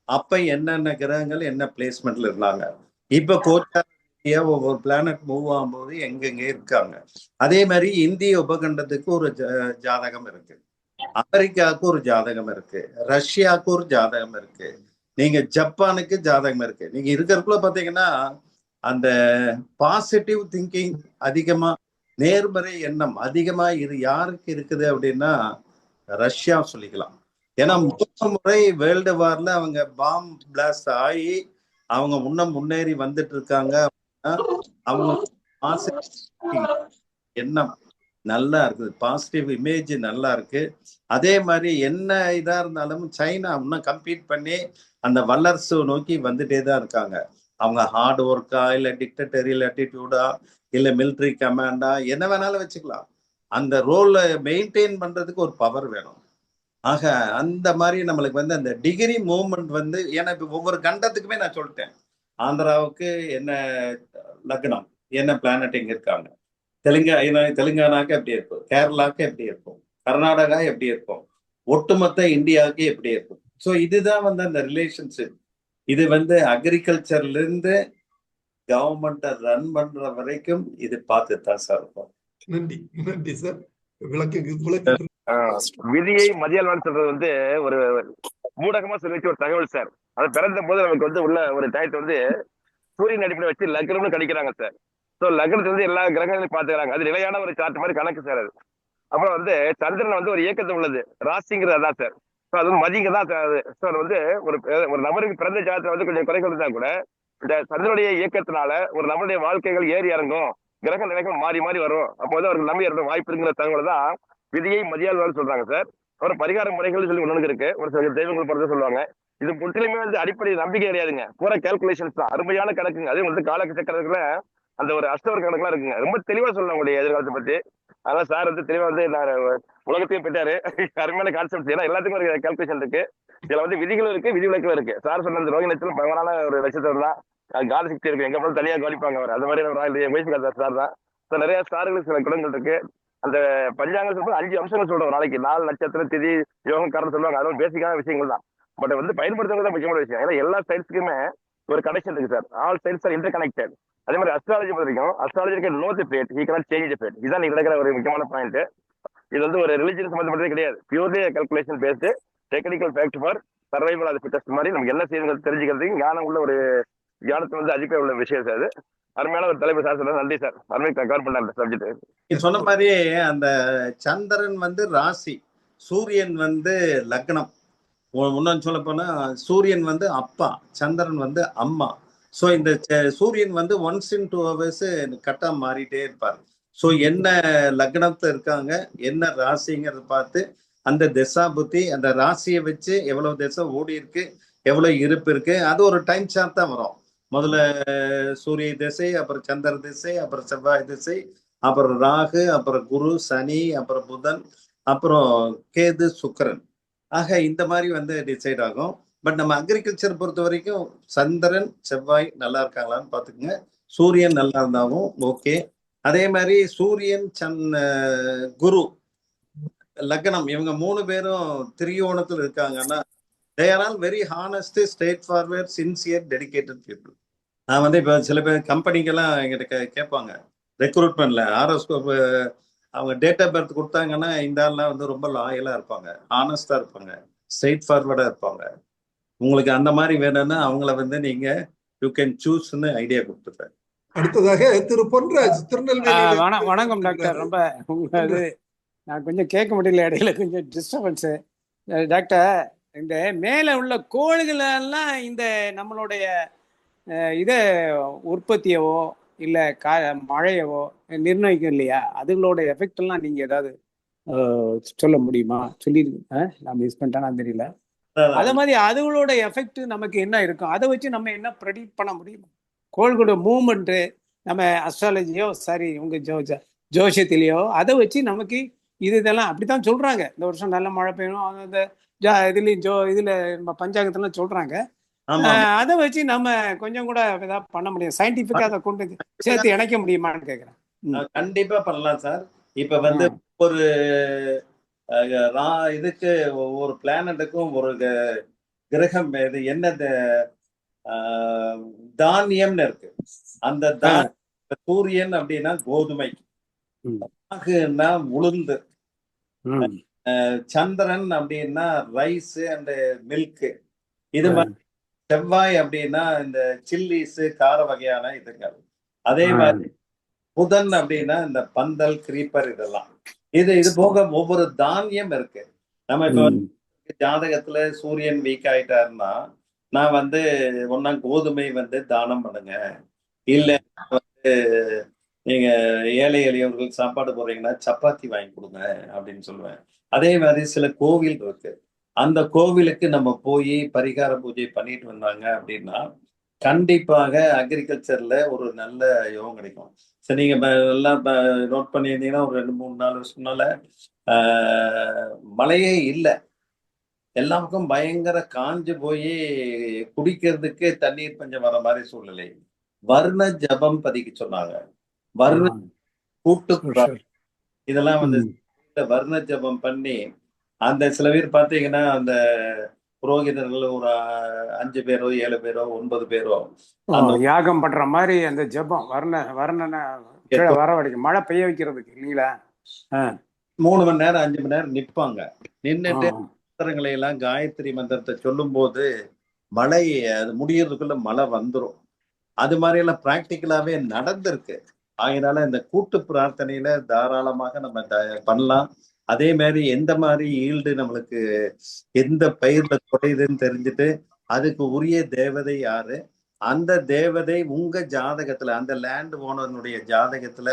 அப்ப என்னென்ன கிரகங்கள் என்ன பிளேஸ்மெண்ட்ல இருந்தாங்க, இப்ப கோச்சார ஒவ்வொரு பிளானட் மூவ் ஆகும்போது எங்கெங்க இருக்காங்க. அதே மாதிரி இந்திய உபகண்டத்துக்கு ஒரு ஜாதகம் இருக்கு, அமெரிக்காவுக்கு ஒரு ஜாதகம் இருக்கு, ரஷ்யாவுக்கு ஒரு ஜாதகம் இருக்கு, நீங்க ஜப்பானுக்கு ஜாதகம் இருக்கு. நீங்க இருக்கிறதுக்குள்ள பாத்தீங்கன்னா அந்த பாசிட்டிவ் திங்கிங் அதிகமா, நேர்மறை எண்ணம் அதிகமா யாருக்கு இருக்குது அப்படின்னா ரஷ்யா சொல்லிக்கலாம். ஏன்னா முதல் முறை வேர்ல்டு வார்ல அவங்க பாம் பிளாஸ்ட் ஆகி அவங்க முன்னேறி வந்துட்டு இருக்காங்க. அவங்க எண்ணம் நல்லா இருக்குது, பாசிட்டிவ் இமேஜ் நல்லா இருக்கு. அதே மாதிரி என்ன இதா இருந்தாலும் சைனா இன்னும் கம்பீட் பண்ணி அந்த வல்லரசு நோக்கி வந்துட்டே தான் இருக்காங்க. அவங்க ஹார்ட் ஒர்க்கா இல்ல டிக்டேட்டரியல் ஆட்டிடியூடா இல்ல மிலிட்ரி கமாண்டா என்ன வேணாலும் வச்சுக்கலாம். அந்த ரோலை மெயின்டைன் பண்றதுக்கு ஒரு பவர் வேணும். ஆக அந்த மாதிரி நம்மளுக்கு வந்து அந்த டிகிரி மூவ்மெண்ட் வந்து, ஏன்னா இப்ப ஒவ்வொரு கண்டத்துக்குமே நான் சொல்லிட்டேன். ஆந்திராவுக்கு என்ன லக்னம், என்ன பிளானட் இங்க இருக்காங்க, தெலுங்கானாக்கு எப்படி இருக்கும், கேரளாக்கு எப்படி இருக்கும், கர்நாடகா எப்படி இருக்கும், ஒட்டுமொத்த இந்தியாவுக்கு எப்படி இருக்கும். ஸோ இதுதான் வந்து அந்த ரிலேஷன்ஷிப். இது வந்து அக்ரிகல்ச்சர்ல இருந்து கவர்மெண்ட்டை ரன் பண்ற வரைக்கும் இது பார்த்துட்டு தான் சார் இருக்கும். நன்றி நன்றி சார். விளக்கு விதியை மதியால் சொல்றது வந்து ஒரு ஊடகமா சொல்லி வச்ச ஒரு தகவல் சார். அது பிறந்த போது நமக்கு வந்து உள்ள ஒரு டயத்தை வந்து சூரியன் அடிப்படை வச்சு லக்னம்னு கணிக்கிறாங்க சார். ஸோ லக்னத்தை வந்து எல்லா கிரகங்களையும் பார்த்துக்கிறாங்க. அது நிலையான ஒரு சார்ட் மாதிரி கணக்கு சார் அது. அப்புறம் வந்து சந்திரன் வந்து ஒரு இயக்கத்தில் உள்ளது, ராசிங்கிறது அதான் சார். ஸோ அது வந்து மதிங்க தான் சார். ஸோ அது வந்து ஒரு நபருக்கு பிறந்த ஜாதகத்துல வந்து கொஞ்சம் குறைகள் இருந்தா கூட இந்த சந்திரனுடைய இயக்கத்தினால ஒரு நபருடைய வாழ்க்கைகள் ஏறி இறங்கும், கிரக நிலைகள் மாறி மாறி வரும், அப்போ வந்து அவருக்கு நம்பி ஏற்பட வாய்ப்பு இருக்கிற தகவல் தான் விதியை மதியால் சொல்றாங்க சார். அப்புறம் பரிகார முறைகள் சொல்லி ஒண்ணு இருக்கு, ஒரு சில தெய்வங்கள் பொறுத்த சொல்லுவாங்க. இது முற்றிலுமே வந்து அடிப்படை நம்பிக்கை கிடையாதுங்க, பூரா கால்குலேஷன்ஸ் தான், அருமையான கணக்குங்க. அதே வந்து காலச்சக்கரத்துல அந்த ஒரு அஷ்டவர் கணக்குலாம் இருக்குங்க. ரொம்ப தெளிவா சொல்லலாம் உங்களுடைய எதிர்காலத்தை பத்தி. அதான் சார் வந்து தெளிவா வந்து உலகத்தையும் போயிட்டாரு. அருமையான கான்செப்ட். ஏன்னா எல்லாத்துக்கும் ஒரு கால்குலேஷன் இருக்கு. இதுல வந்து விதிகளும் இருக்கு, விதிவிலக்கும் இருக்கு. சார் சொன்ன அந்த ரோஹி நட்சத்திரம் பகவான ஒரு நட்சத்திரம் தான். கால சக்தி இருக்கு, எங்க போனாலும் தனியாக கவனிப்பாங்க அவர். அது மாதிரி முயற்சி சார் தான். நிறைய ஸ்டார்களுக்கு சில குணங்கள் இருக்கு. அந்த பஞ்சாங்கம் சொல்லும்போது 5 அம்சங்கள் சொல்றோம் நாளைக்கு. 4 நட்சத்திரம், திதி, யோகம், காரணம் சொல்லுவாங்க. அதெல்லாம் பேசிக்கான விஷயங்கள் தான். பட் வந்து பயன்படுத்துறது தான் முக்கியமான விஷயம். ஏன்னா எல்லா சயின்ஸுக்குமே ஒரு கனெக்ஷன் இருக்கு sir. All science are interconnected. அதே மாதிரி அஸ்ட்ராலஜி வரைக்கும் astrology know the fate, he cannot change the fate. இதுதான் நீங்க நடக்கிற ஒரு முக்கியமான பாயிண்ட். இது வந்து ஒரு ரிலிஜியன் சம்பந்தப்பட்டதே கிடையாது. Purely calculation based technical fact for survival of fittest மாதிரி நமக்கு என்ன செய்யணும் தெரிஞ்சுக்கிறதுக்கு ஞானம் உள்ள ஒரு ஞானத்தை வந்து அதிகம் உள்ள விஷயம் சார். அது அருமையான ஒரு தலைப்பு சார். சொல்ல நன்றி சார். அருமை கவர் பண்ண அந்த சப்ஜெக்ட். நீ சொன்ன மாதிரியே அந்த சந்திரன் வந்து ராசி, சூரியன் வந்து லக்னம். இன்னொன்னு சொல்ல போனா சூரியன் வந்து அப்பா, சந்திரன் வந்து அம்மா. ஸோ இந்த சூரியன் வந்து ஒன்ஸ் இன் 2 ஹவர்ஸ் கட்டா மாறிட்டே இருப்பார். ஸோ என்ன லக்னத்துல இருக்காங்க, என்ன ராசிங்கிறத பார்த்து அந்த திசா புத்தி, அந்த ராசியை வச்சு எவ்வளவு திசை ஓடி இருக்கு, எவ்வளவு இருப்பு இருக்கு, அது ஒரு டைம் சார்ட் தான் வரும். முதல்ல சூரிய திசை, அப்புறம் சந்திர திசை, அப்புறம் செவ்வாய் திசை, அப்புறம் ராகு, அப்புறம் குரு, சனி, அப்புறம் புதன், அப்புறம் கேது, சுக்கிரன். ஆக இந்த மாதிரி வந்து டிசைட் ஆகும். பட் நம்ம அக்ரிகல்ச்சர் பொறுத்த வரைக்கும் சந்திரன், செவ்வாய் நல்லா இருக்காங்களான்னு பார்த்துக்குங்க. சூரியன் நல்லா இருந்தாலும் ஓகே. அதே மாதிரி சூரியன், குரு, லக்னம், இவங்க 3 பேரும் திரியோணத்தில் இருக்காங்கன்னா they are all very honest, straightforward, sincere, dedicated people. நான் வந்து இப்போ சில பேர் கம்பெனிக்கெல்லாம் எங்கிட்ட கேட்பாங்க ரெக்ரூட்மெண்ட்ல ஆரோஸ்கோப், அவங்க டேட் ஆஃப் பர்த் கொடுத்தாங்கன்னா இந்த ஆள்லாம் வந்து ரொம்ப லாயலா இருப்பாங்க, ஆனஸ்டா இருப்பாங்க, ஸ்ட்ரெயிட் ஃபார்வர்டா இருப்பாங்க. உங்களுக்கு அந்த மாதிரி வேணும்னா அவங்கள வந்து நீங்க யூ கேன் சூஸ்ன்னு ஐடியா கொடுத்துருப்பேன். அடுத்ததாக திரு பொன்ராஜ் திருநெல்வேலி. வணக்கம் டாக்டர். ரொம்ப அது நான் கொஞ்சம் கேட்க முடியல, இடையில கொஞ்சம் டிஸ்டர்பன்ஸு. டாக்டர், இந்த மேலே உள்ள கோள்களெல்லாம் இந்த நம்மளுடைய இதை உற்பத்தியவோ இல்லை மழையவோ நிர்ணயிக்கும் இல்லையா? அதுகளோட எஃபெக்ட் எல்லாம் நீங்கள் ஏதாவது சொல்ல முடியுமா? சொல்லியிருக்கேன், நான் மிஸ் பண்ணிட்டேன்னா தெரியல. அதே மாதிரி அதுகளோட எஃபெக்ட் நமக்கு என்ன இருக்கும், அதை வச்சு நம்ம என்ன ப்ரெடிக்ட் பண்ண முடியுமா? கோள்களோட மூவ்மெண்ட்டு நம்ம அஸ்ட்ராலஜியோ சரி உங்கள் ஜோசியத்திலேயோ அதை வச்சு நமக்கு இதெல்லாம் அப்படித்தான் சொல்கிறாங்க. இந்த வருஷம் நல்ல மழை பெய்யணும், அந்த இதுலேயும் இதில் நம்ம பஞ்சாங்கத்தெல்லாம் சொல்கிறாங்க. அதை வச்சு நம்ம கொஞ்சம் கூட ஏதாவது பண்ண முடியும், சயின்டிஃபிக்காக அதை கொண்டு சேர்த்து இணைக்க முடியுமான்னு கேட்குறேன். கண்டிப்பா பண்ணலாம் சார். இப்ப வந்து ஒரு இதுக்கு ஒவ்வொரு பிளானட்டுக்கும் ஒரு கிரகம் இது என்ன தானியம்னு இருக்கு. அந்த சூரியன் அப்படின்னா கோதுமை, ராகுன்னா உளுந்து, சந்திரன் அப்படின்னா ரைஸ் அண்ட் மில்க், இது மாதிரி. செவ்வாய் அப்படின்னா இந்த சில்லிஸ், கார வகையான இதுகள். அதே மாதிரி புதன் அப்படின்னா இந்த பந்தல், கிரீப்பர், இதெல்லாம். இது போக ஒவ்வொரு தானியம் இருக்கு. நம்ம இப்போ ஜாதகத்துல சூரியன் வீக் ஆயிட்டாருன்னா நான் வந்து ஒன்னா கோதுமை வந்து தானம் பண்ணுங்க, இல்ல வந்து நீங்க ஏழை எளியவர்களுக்கு சாப்பாடு போடுறீங்கன்னா சப்பாத்தி வாங்கி கொடுங்க அப்படின்னு சொல்லுவேன். அதே மாதிரி சில கோவில் இருக்கு, அந்த கோவிலுக்கு நம்ம போய் பரிகார பூஜை பண்ணிட்டு வந்தாங்க அப்படின்னா கண்டிப்பாக அக்ரிகல்ச்சர்ல ஒரு நல்ல யோகம் கிடைக்கும். சரி, நீங்க எல்லாம் நோட் பண்ணியிருந்தீங்கன்னா ஒரு 2-3-4 வருஷம்னால மழையே இல்லை. எல்லா பக்கம் பயங்கர காஞ்சு போய் குடிக்கிறதுக்கு தண்ணீர் பஞ்சம் வர மாதிரி சூழ்நிலை. வர்ண ஜபம் பதிக்க சொன்னாங்க. வர்ண கூட்டு இதெல்லாம் வந்து வர்ண ஜபம் பண்ணி அந்த சில பேர் பார்த்தீங்கன்னா அந்த புரோகிதர்கள் ஒரு 5 பேரோ 7 பேரோ 9 பேரோ அந்த யாகம் பண்ற மாதிரி அந்த ஜபம் வர்ணனை வரவழைக்கும் மழை பெய்ய வைக்கிறதுக்கு இல்லைங்களா? 3 மணி நேரம் 5 மணி நேரம் நிற்பாங்க. நின்றுட்டு மந்திரங்களை எல்லாம் காயத்ரி மந்திரத்தை சொல்லும் போது மழை அது முடியறதுக்குள்ள மழை வந்துடும். அது மாதிரி எல்லாம் பிராக்டிக்கலாவே நடந்திருக்கு. அதனால இந்த கூட்டு பிரார்த்தனையில தாராளமாக நம்ம பண்ணலாம். அதே மாதிரி எந்த மாதிரி ஈல்டு நம்மளுக்கு எந்த பயிர்ல குறையுதுன்னு தெரிஞ்சுட்டு அதுக்கு உரிய தேவதை யாரு, அந்த தேவதை உங்க ஜாதகத்துல அந்த லேண்ட் ஓனருடைய ஜாதகத்துல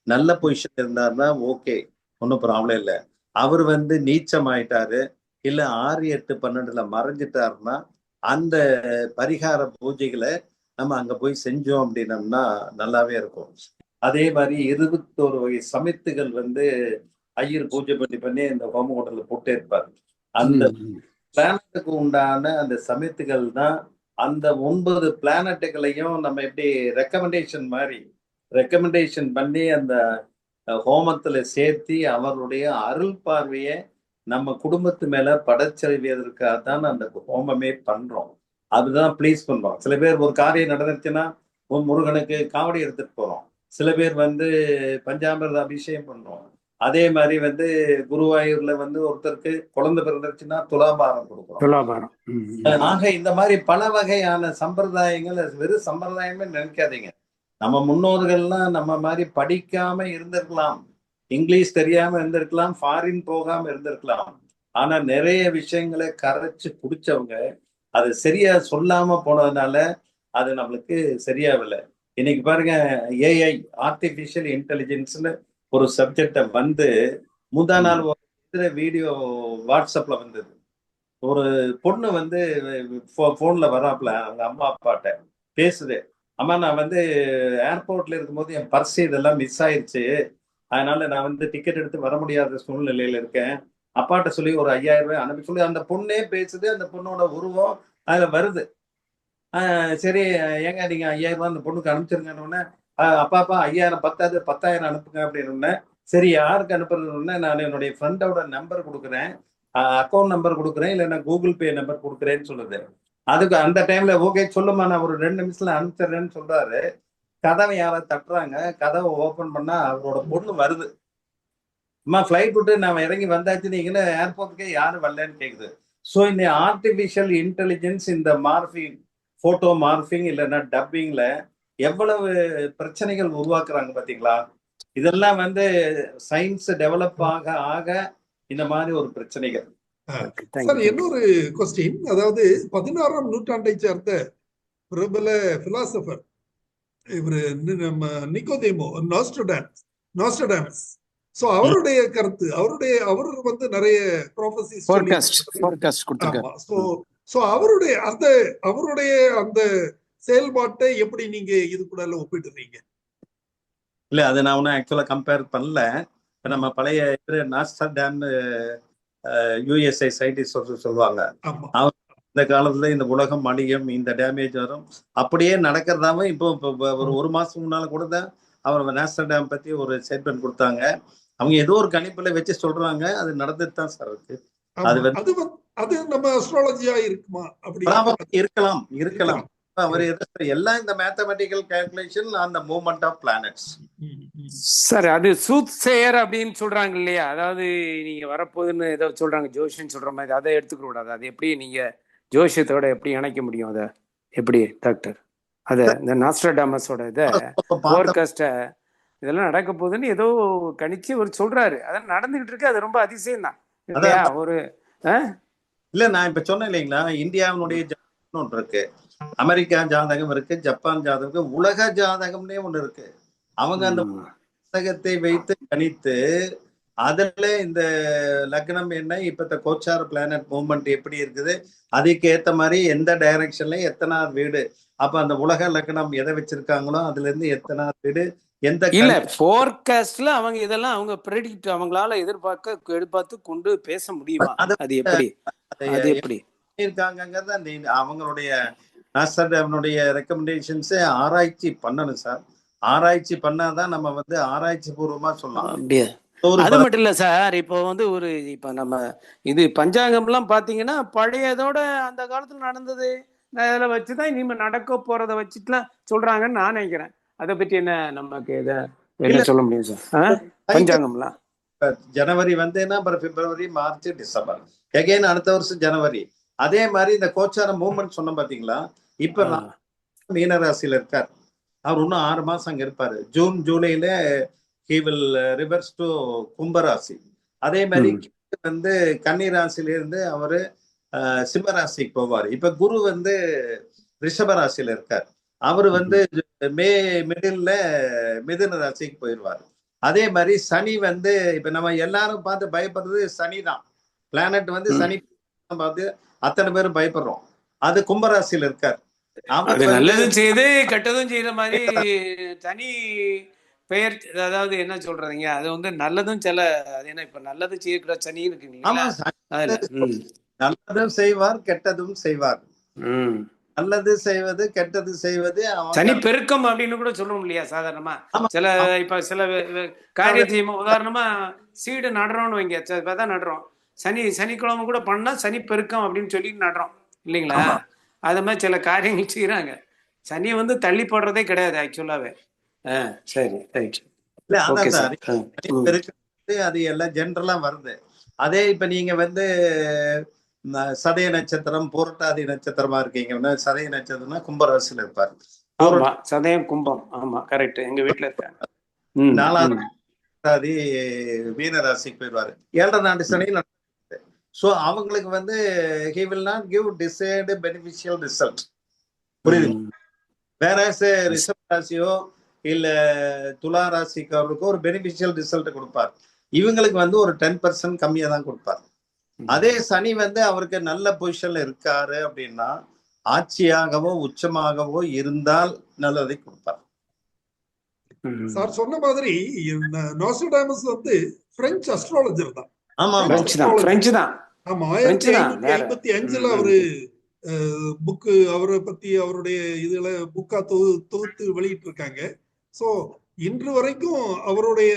நல்ல பொசிஷன் இருந்தாருன்னா ஓகே, ஒன்றும் ப்ராப்ளம் இல்லை. அவர் வந்து நீச்சம் ஆயிட்டாரு இல்ல 6, 8, 12ல மறைஞ்சிட்டாருன்னா அந்த பரிகார பூஜைகளை நம்ம அங்க போய் செஞ்சோம் அப்படின்னம்னா நல்லாவே இருக்கும். அதே மாதிரி 21 வகை சமித்துகள் வந்து ஐயர் பூஜை பண்ணி இந்த ஹோம ஹோட்டல்ல போட்டே இருப்பாரு. அந்த பிளானட்டுக்கு உண்டான அந்த சமித்துகள் தான் அந்த 9 பிளானட்டுகளையும் நம்ம எப்படி ரெக்கமெண்டேஷன் பண்ணி அந்த ஹோமத்துல சேர்த்தி அவருடைய அருள் பார்வையை நம்ம குடும்பத்து மேல படச்செய்வதற்காக தான் அந்த ஹோமமே பண்றோம். அதுதான் ப்ளீஸ் பண்றோம். சில பேர் ஒரு காரியம் நடந்துச்சுன்னா முருகனுக்கு காவடி எடுத்துட்டு போறோம். சில பேர் வந்து பஞ்சாமிர்த அபிஷேகம் பண்றோம். அதே மாதிரி வந்து குருவாயூர்ல வந்து ஒருத்தருக்கு குழந்தை பிறந்துச்சுன்னா துலாபாரம் கொடுக்குறோம். ஆக இந்த மாதிரி பல வகையான சம்பிரதாயங்கள், வெறும் சம்பிரதாயமே நினைக்காதீங்க. நம்ம முன்னோர்கள்லாம் நம்ம மாதிரி படிக்காம இருந்திருக்கலாம், இங்கிலீஷ் தெரியாம இருந்திருக்கலாம், ஃபாரின் போகாம இருந்திருக்கலாம். ஆனா நிறைய விஷயங்களை கரைச்சு குடிச்சவங்க அது சரியா சொல்லாம போனதுனால அது நம்மளுக்கு சரியாவில்லை. இன்னைக்கு பாருங்க, ஏஐ ஆர்டிபிஷியல் இன்டெலிஜென்ஸ்னு ஒரு சப்ஜெக்ட வந்து முந்தா நாள் வீடியோ வாட்ஸ்அப்ல வந்தது. ஒரு பொண்ணு வந்து போன்ல வராப்புல அவங்க அம்மா அப்பாட்ட பேசுது. அம்மா, நான் வந்து ஏர்போர்ட்ல இருக்கும்போது என் பர்ஸ் இதெல்லாம் மிஸ் ஆயிடுச்சு, அதனால நான் வந்து டிக்கெட் எடுத்து வர முடியாத சூழ்நிலையில இருக்கேன், அப்பாட்ட சொல்லி ஒரு 5000 ரூபாய் அனுப்பி சொல்லி அந்த பொண்ணே பேசுது. அந்த பொண்ணோட உருவம் அதுல வருது. சரி ஏங்க நீங்க 5000 ரூபாய் அந்த பொண்ணுக்கு அனுப்பிச்சிருங்கன்னு அப்பா 5000 பத்தாது, 10,000 அனுப்புங்க அப்படின்னு. சரி யாருக்கு அனுப்புறதுன்னு நான் என்னுடைய ஃப்ரெண்டோட நம்பர் கொடுக்குறேன், அக்கௌண்ட் நம்பர் கொடுக்குறேன், இல்லைன்னா கூகுள் பே நம்பர் கொடுக்குறேன்னு சொல்லுது. அதுக்கு அந்த டைம்ல ஓகே சொல்லுமா, நான் ஒரு 2 நிமிஷத்துல அனுப்பிச்சிடுறேன்னு சொல்றாரு. கதவை யாரை தட்டுறாங்க, கதவை ஓபன் பண்ணா அவரோட பொண்ணு வருது. அம்மா ஃபிளைட் விட்டு நான் இறங்கி வந்தாச்சு, நீங்க ஏர்போர்ட்டுக்கே யாரும் வரலன்னு கேக்குது. ஸோ இந்த ஆர்டிபிஷியல் இன்டெலிஜென்ஸ், இந்த மார்பிங், போட்டோ மார்பிங் இல்லைன்னா டப்பிங்ல எவ்வளவு பிரச்சனைகள் உருவாக்குறாங்க பாத்தீங்களா? இதெல்லாம் வந்து சயின்ஸ் டெவலப் ஆக இந்த மாதிரி ஒரு பிரச்சனைகள். சார், இன்னொரு கொஸ்டின். அதாவது 16ஆம் நூற்றாண்டை சேர்ந்த பிரபல பிலாசபர் இவரு நிக்கோதேமோ நாஸ்ட்ரடாமஸ். சோ அவருடைய கருத்து, அவர் வந்து நிறைய ப்ராபசிஸ் சோ அவருடைய அந்த செயல்பாட்டை எப்படி நீங்க இது கூட ஒப்பிடுறீங்க? இல்ல, அது நான் ஒன்னும் ஆக்சுவலா கம்பேர் பண்ணல. இப்ப நம்ம பழைய நாஸ்ட்ரடாம் யுஎஸ்ஐ சயின்டிஸ்ட் சொல்லுவாங்க, அவர் இந்த காலத்துல இந்த உலகம் அழியும், இந்த டேமேஜ் வரும், அப்படியே நடக்கிறதாவும். இப்போ ஒரு மாசம் முன்னால கூட தான் அவர் நாஸ்ட்ரடாம் பத்தி ஒரு ஸ்டேட்மெண்ட் கொடுத்தாங்க. அவங்க ஏதோ ஒரு கணிப்புல வச்சு சொல்றாங்க, அது நடந்துட்டு தான் சார் இருக்கு. அது நம்ம அஸ்ட்ராலஜியா இருக்குமா? அப்படி இருக்கலாம். அவர் எல்லாம் இந்த மேத்தமெட்டிக்கல் கால்குலேஷன் அந்த மூவ்மெண்ட் ஆஃப் பிளானட்ஸ். சார், அது சூத் சேயர் அப்படின்னு சொல்றாங்க இல்லையா? அதாவது நீங்க வரப்போகுதுன்னு ஏதோ சொல்றாங்க, ஜோஷியன் சொல்ற மாதிரி, அதை எடுத்துக்க கூடாது. அது எப்படி நீங்க ஜோஷியத்தோட எப்படி இணைக்க முடியும்? அதை எப்படி டாக்டர் அத இந்த நாஸ்ட்ரடாமஸோட இதை ஃபோர்காஸ்ட இதெல்லாம் நடக்க போகுதுன்னு ஏதோ கணிச்சு ஒரு சொல்றாரு, அதெல்லாம் நடந்துகிட்டு இருக்கு. அது ரொம்ப அதிசயம் தான் இல்லையா? ஒரு இல்ல, நான் இப்ப சொன்னேன் இல்லைங்களா, இந்தியாவினுடைய ஜாதகம் ஒன்று இருக்கு, அமெரிக்கா ஜாதகம் இருக்கு, ஜப்பான் ஜாதகம் இருக்கு, உலக ஜாதகம்னே ஒண்ணு இருக்கு. அவங்க அந்த புத்தகத்தை வைத்து கணித்து அதுல இந்த லக்னம் என்ன, இப்ப கோச்சார பிளானட் மூவ்மெண்ட் எப்படி இருக்குது, அதுக்கு ஏத்த மாதிரி எந்த டைரக்ஷன்ல எத்தனாவது வீடு, அப்ப அந்த உலக லக்னம் எதை வச்சிருக்காங்களோ அதுல இருந்து எத்தனாவது வீடு எந்த இல்ல ஃபோர்காஸ்ட்ல அவங்க இதெல்லாம் அவங்க ப்ரெடிக்ட் அவங்களால எதிர்பார்த்து கொண்டு பேச முடியுமா? அது எப்படி இருக்காங்கிறத அவங்களுடைய அவனுடைய ரெக்கமெண்டேஷன்ஸ் ஆராய்ச்சி பண்ணணும் சார். ஆராய்ச்சி பண்ணாதான் நம்ம வந்து ஆராய்ச்சி பூர்வமா சொல்லலாம். அப்படியே அது மட்டும் இல்ல சார், இப்போ வந்து இப்ப நம்ம இது பஞ்சாங்கம்லாம் பாத்தீங்கன்னா பழையதோட அந்த காலத்துல நடந்தது அதில் வச்சுதான் இனிமே நடக்க போறதை வச்சுட்டுலாம் சொல்றாங்கன்னு நான் நினைக்கிறேன். அதை பற்றி என்ன நமக்கு என்ன சொல்ல முடியும் சார்? பஞ்சாங்கம்லாம் ஜனவரி வந்தேன்னா அப்புறம் பிப்ரவரி, மார்ச், டிசம்பர், எகைன் அடுத்த வருஷம் ஜனவரி. அதே மாதிரி இந்த கோச்சார மூவ்மெண்ட் சொன்ன பாத்தீங்களா? இப்ப மீனராசியில இருக்கார். அவர் இன்னும் 6 மாசம் அங்க இருப்பாரு. ஜூன் ஜூலைல he will reverse to கும்பராசி. அதே மாதிரி வந்து கன்னிராசில இருந்து அவரு சிம்மராசிக்கு போவார். இப்ப குரு வந்து ரிஷபராசியில இருக்கார். அவரு வந்து மே மிடில்ல மிதுன ராசிக்கு போயிடுவார். அதே மாதிரி சனி வந்து இப்ப நம்ம எல்லாரும் பார்த்து பயப்படுறது சனி தான். பிளானட் வந்து சனி பார்த்து அத்தனை பேரும் பயப்படுறோம். அது கும்பராசியில இருக்கார். நல்லதும் செய்து கெட்டதும் செய்யற மாதிரி சனி பெயர், அதாவது என்ன சொல்றீங்க, அது வந்து நல்லதும் சில அது என்ன இப்ப நல்லது செய்யக்கூட சனி இருக்குங்களா? நல்லதும் செய்வார், கெட்டதும் செய்வார். நல்லது செய்வது, கெட்டது செய்வது சனி பெருக்கம் அப்படின்னு கூட சொல்றோம் இல்லையா சாதாரணமா? சில இப்ப சில காரியத்தை உதாரணமா சீடு நடுறோம்னு வைங்க, இப்பதான் நடுறோம், சனிக்கிழமை கூட பண்ணா சனி பெருக்கம் அப்படின்னு சொல்லி நடுறோம் இல்லைங்களா? அது மாதிரி சில காரியங்கள் செய்யறாங்க. சனியை வந்து தள்ளி போடுறதே கிடையாது ஆக்சுவலாவே. சரி, அது எல்லாம் ஜென்ரலா வருது. அதே இப்ப நீங்க வந்து சதய நட்சத்திரம், புரட்டாதி நட்சத்திரமா இருக்கீங்கன்னா, சதய நட்சத்திரம்னா கும்பராசியில இருப்பாரு. சதயம் கும்பம். ஆமா, கரெக்ட். எங்க வீட்டுல இருக்காங்க. 4வது மீனராசிக்கு போயிடுவாரு. 7ஆம் ஆண்டு சனி. சோ அவங்களுக்கு வந்து he will not give desired beneficial result. புரியுது? வேற ரிஷப ராசியோ இல்ல துலா ராசிக்காரருக்கோ ஒரு பெனிஃபிஷியல் ரிசல்ட் கொடுப்பார். இவங்களுக்கு வந்து ஒரு 10% கம்மியா தான் கொடுப்பார். அதே சனி வந்து அவருக்கு நல்ல பொசிஷன்ல இருக்காரு அப்படின்னா ஆட்சியாகவோ உச்சமாகவோ இருந்தால் நல்லதை கொடுப்பார். சார் சொன்ன மாதிரி நோஸ்ட்ராடமஸ் வந்து பிரெஞ்சு அஸ்ட்ராலஜர் தான். ஆமா, பிரெஞ்சு தான். ஆமா, 1555 அவரு புக்கு அவரை பத்தி அவருடைய இதுல புக்கா தொகுத்து வெளியிட்டு இருக்காங்க. சோ இன்று வரைக்கும் அவருடைய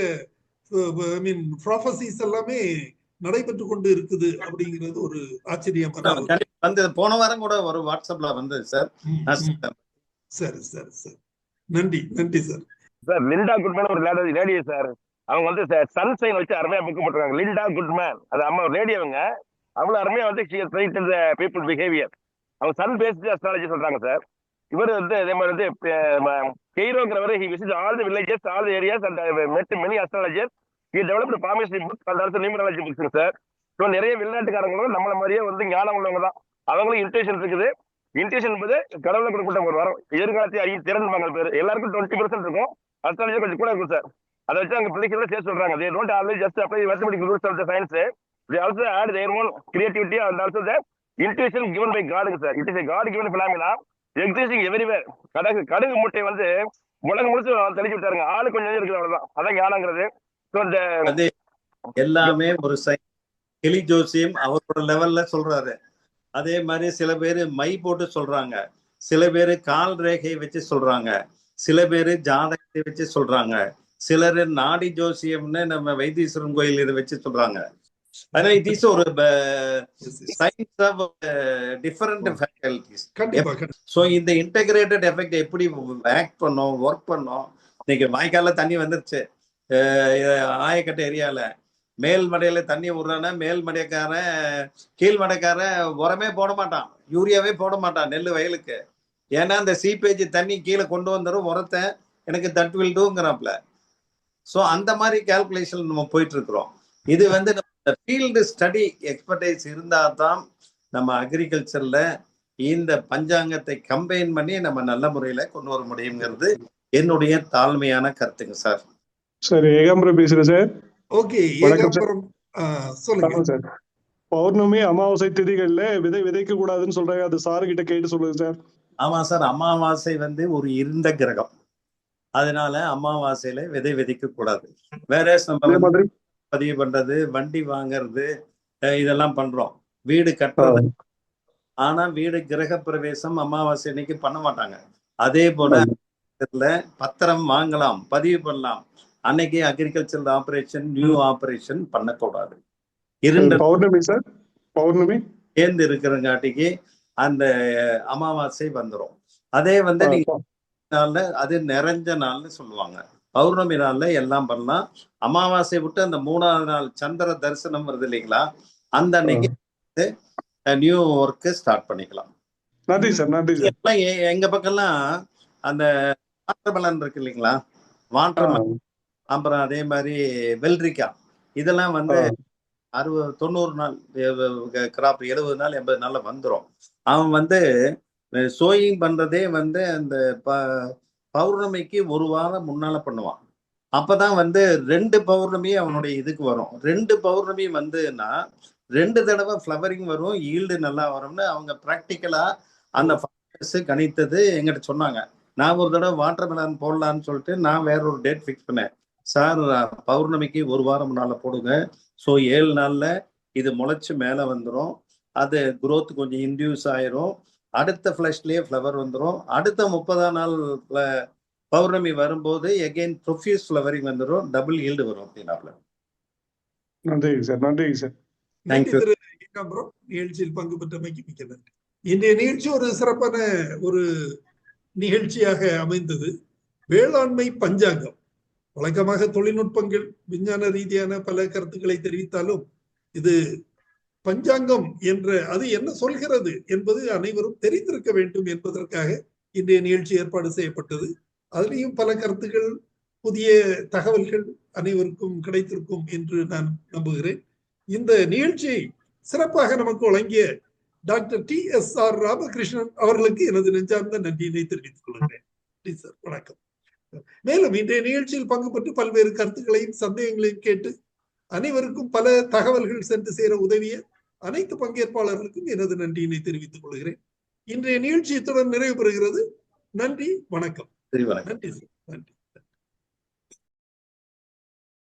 ப்ராஃபசிஸ் எல்லாமே நடைபெற்று கொண்டு இருக்குது அப்படிங்கிறது ஒரு ஆச்சரியம். வந்து போன வாரம் கூட ஒரு வாட்ஸ்அப்ல வந்து சார். சரி சரி சார், நன்றி நன்றி சார். சார் லிண்டா குட்மேன் ஒரு லேடி சார், அவங்க வந்து சன்சைன் வச்சு அருமையா புக் போட்டிருக்காங்க. லிண்டா குட்மேன், அது அம்மா ஒரு லேடி, அவங்க அவ்வளவு அருமையா வந்து பீப்புள் பிஹேவியர், அவங்க சன் பேஸ்ட் அஸ்ட்ராலஜி சொல்றாங்க சார். இவர் வந்து அதே மாதிரி வந்து கெய்ரோங்கிறவர் he visited all the villages, all the areas and met many astrologers. He developed promising books and also numerology books sir. So நிறைய வெளிநாட்டுக்காரங்களும் நம்மள மாதிரியே வந்து ஞானம் உள்ளவங்க தான். அவங்களும் இன்ட்யூஷன் இருக்குது. இன்ட்யூஷன் என்பது கடவுளை கொடுக்கப்பட்ட ஒரு வரம். எதிர்காலத்தை அறியும் திறன் மங்கள் பேர் எல்லாருக்கும் 20% இருக்கும். அஸ்ட்ராலஜி கொஞ்சம் கூட இருக்கும் சார். அதை வச்சு அங்க பிள்ளைகளை சேர்த்து சொல்றாங்க. they don't always just apply mathematical rules of the science. They also add their own creativity and also the intuition given by God sir. It is a God given phenomena existing everywhere. கடுகு மூட்டை வந்து உலகம் முழுசு தெளிச்சு விட்டாருங்க. ஆளு கொஞ்சம் இருக்குது, அவ்வளவுதான். அதான் ஞானங்கிறது. எல்லாமே ஒரு கிளி ஜோசியம் அவரோட லெவல்ல சொல்றாரு. அதே மாதிரி சில பேரு மை போட்டு சொல்றாங்க, சில பேரு கால் ரேகை வச்சு சொல்றாங்க, சில பேரு ஜாதகத்தை வச்சு சொல்றாங்க, சிலர் நாடி ஜோசியம்னு நம்ம வைத்தீஸ்வரன் கோயில் இதை வச்சு சொல்றாங்க. ஆனா இட் இஸ் ஒரு science of different faculties. So இந்த இன்டகிரேட்டட் எஃபெக்ட் எப்படி ஆக்ட் பண்ணோம், ஒர்க் பண்ணோம். இன்னைக்கு வாய்க்கால தண்ணி வந்துருச்சு, ஆயக்கட்டை ஏரியால மேல் மடையில தண்ணி விடுறானா மேல் மடைக்காரன் கீழ் மடைக்காரன் உரமே போட மாட்டான், யூரியாவே போட மாட்டான் நெல் வயலுக்கு. ஏன்னா அந்த சீப்பேஜ் தண்ணி கீழே கொண்டு வந்துடும், உரத்தை எனக்கு தட் வில் டூங்கிறாப்ல. ஸோ அந்த மாதிரி கால்குலேஷன் நம்ம போயிட்டு இருக்கிறோம். இது வந்து நம்ம ஃபீல்டு ஸ்டடி எக்ஸ்பர்டைஸ் இருந்தால் தான் நம்ம அக்ரிகல்ச்சர்ல இந்த பஞ்சாங்கத்தை கம்பைன் பண்ணி நம்ம நல்ல முறையில கொண்டு வர முடியுங்கிறது என்னுடைய தாழ்மையான கருத்துங்க சார். சார் ஏகாம்பரம் பேசுறேன் சார். ஓகே, ஏகாம்பரம் சொல்லுங்க சார். பௌர்ணமி அமாவாசை திதிகள்ல விதைக்க கூடாதுன்னு சொல்றாங்க, அது சாரு கிட்ட கேட்டு சொல்லுங்க சார். ஆமா சார், அமாவாசை வந்து ஒரு இருண்ட கிரகம். அதனால அமாவாசையில விதை விதைக்க கூடாது. வேற நம்ம அதே வந்து மாதிரி பதிவு பண்றது, வண்டி வாங்குறது, இதெல்லாம் பண்றோம், வீடு கட்டுறது. ஆனா வீடு கிரக பிரவேசம் அமாவாசை அன்னைக்கு பண்ண மாட்டாங்க. அதே போல பத்திரம் வாங்கலாம், பதிவு பண்ணலாம், அன்னைக்கு அக்ரிகல்ச்சரல் ஆபரேஷன், நியூ ஆபரேஷன் பண்ணக்கூடாது. இரண்டு பௌர்ணமி சார், பௌர்ணமி சேர்ந்து இருக்கிறங்காட்டிக்கு அந்த அமாவாசை வந்துடும். அதே வந்து நீங்க நாள்ல அது நிறைஞ்ச நாள்னு சொல்லுவாங்க. பௌர்ணமி நாள்ல எல்லாம் பண்ணலாம். அமாவாசை விட்டு அந்த 3ஆவது நாள் சந்திர தரிசனம் வருது இல்லைங்களா, அந்த அன்னைக்கு நியூ ஒர்க் ஸ்டார்ட் பண்ணிக்கலாம். நன்றி சார், நன்றி சார். எங்க பக்கம்லாம் அந்த வாட்டர்மெலன் இருக்கு இல்லைங்களா, வாட்டர்மெலன், அப்புறம் அதே மாதிரி வெள்ளரிக்காய், இதெல்லாம் வந்து 60-90 நாள் கிராப், 70 நாள் 80 நாள்ல வந்துடும். அவன் வந்து சோயிங் பண்றதே வந்து அந்த பௌர்ணமிக்கு ஒரு வாரம் முன்னால பண்ணுவான். அப்பதான் வந்து 2 பௌர்ணமி அவனுடைய இதுக்கு வரும். 2 பௌர்ணமி வந்துன்னா 2 தடவை ஃப்ளவரிங் வரும், ஈல்டு நல்லா வரும்னு அவங்க பிராக்டிக்கலா அந்த கணித்தது எங்கிட்ட சொன்னாங்க. நான் ஒரு தடவை வாட்டர்மெலன் போடலான்னு சொல்லிட்டு நான் வேற ஒரு டேட் ஃபிக்ஸ் பண்ணேன். சார் பௌர்ணமிக்கு ஒரு வாரம் முன்னால போடுங்க, ஸோ 7 நாள்ல இது முளைச்சு மேல வந்துடும், அது குரோத் கொஞ்சம் இன்டியூஸ் ஆயிரும், அடுத்த ஃபிளஷ்லயே ஃப்ளவர் வந்துடும், அடுத்த 30ஆம் நாள் பௌர்ணமி வரும்போது எகைன் ப்ரொஃபியூஸ் ஃப்ளவரிங் வந்துடும், டபுள் ஈல்டு வரும் அப்படின்னாப்ல. நன்றி சார், நன்றி சார். தேங்க்யூ. நிகழ்ச்சியில் பங்கு பெற்றமைக்கு மிக்க நன்றி. இன்றைய நிகழ்ச்சி ஒரு சிறப்பான ஒரு நிகழ்ச்சியாக அமைந்தது. வேளாண்மை பஞ்சாங்கம், வழக்கமாக தொழில்நுட்பங்கள், விஞ்ஞான ரீதியான பல கருத்துக்களை தெரிவித்தாலும் இது பஞ்சாங்கம் என்ற அது என்ன சொல்கிறது என்பது அனைவரும் தெரிந்திருக்க வேண்டும் என்பதற்காக இன்றைய நிகழ்ச்சி ஏற்பாடு செய்யப்பட்டது. அதிலேயும் பல கருத்துக்கள், புதிய தகவல்கள் அனைவருக்கும் கிடைத்திருக்கும் என்று நான் நம்புகிறேன். இந்த நிகழ்ச்சியை சிறப்பாக நமக்கு வழங்கிய டாக்டர் TSR ராமகிருஷ்ணன் அவர்களுக்கு எனது நெஞ்சார்ந்த நன்றியினை தெரிவித்துக் கொள்கிறேன். சார் வணக்கம். மேலும் இன்றைய நிகழ்ச்சியில் பங்கு பெற்று பல்வேறு கருத்துக்களையும் சந்தேகங்களையும் கேட்டு அனைவருக்கும் பல தகவல்கள் சென்று சேர உதவிய அனைத்து பங்கேற்பாளர்களுக்கும் எனது நன்றியினை தெரிவித்துக் கொள்கிறேன். இன்றைய நிகழ்ச்சி இத்துடன் நிறைவு பெறுகிறது. நன்றி, வணக்கம். சரி, வணக்கம். நன்றி சார், நன்றி.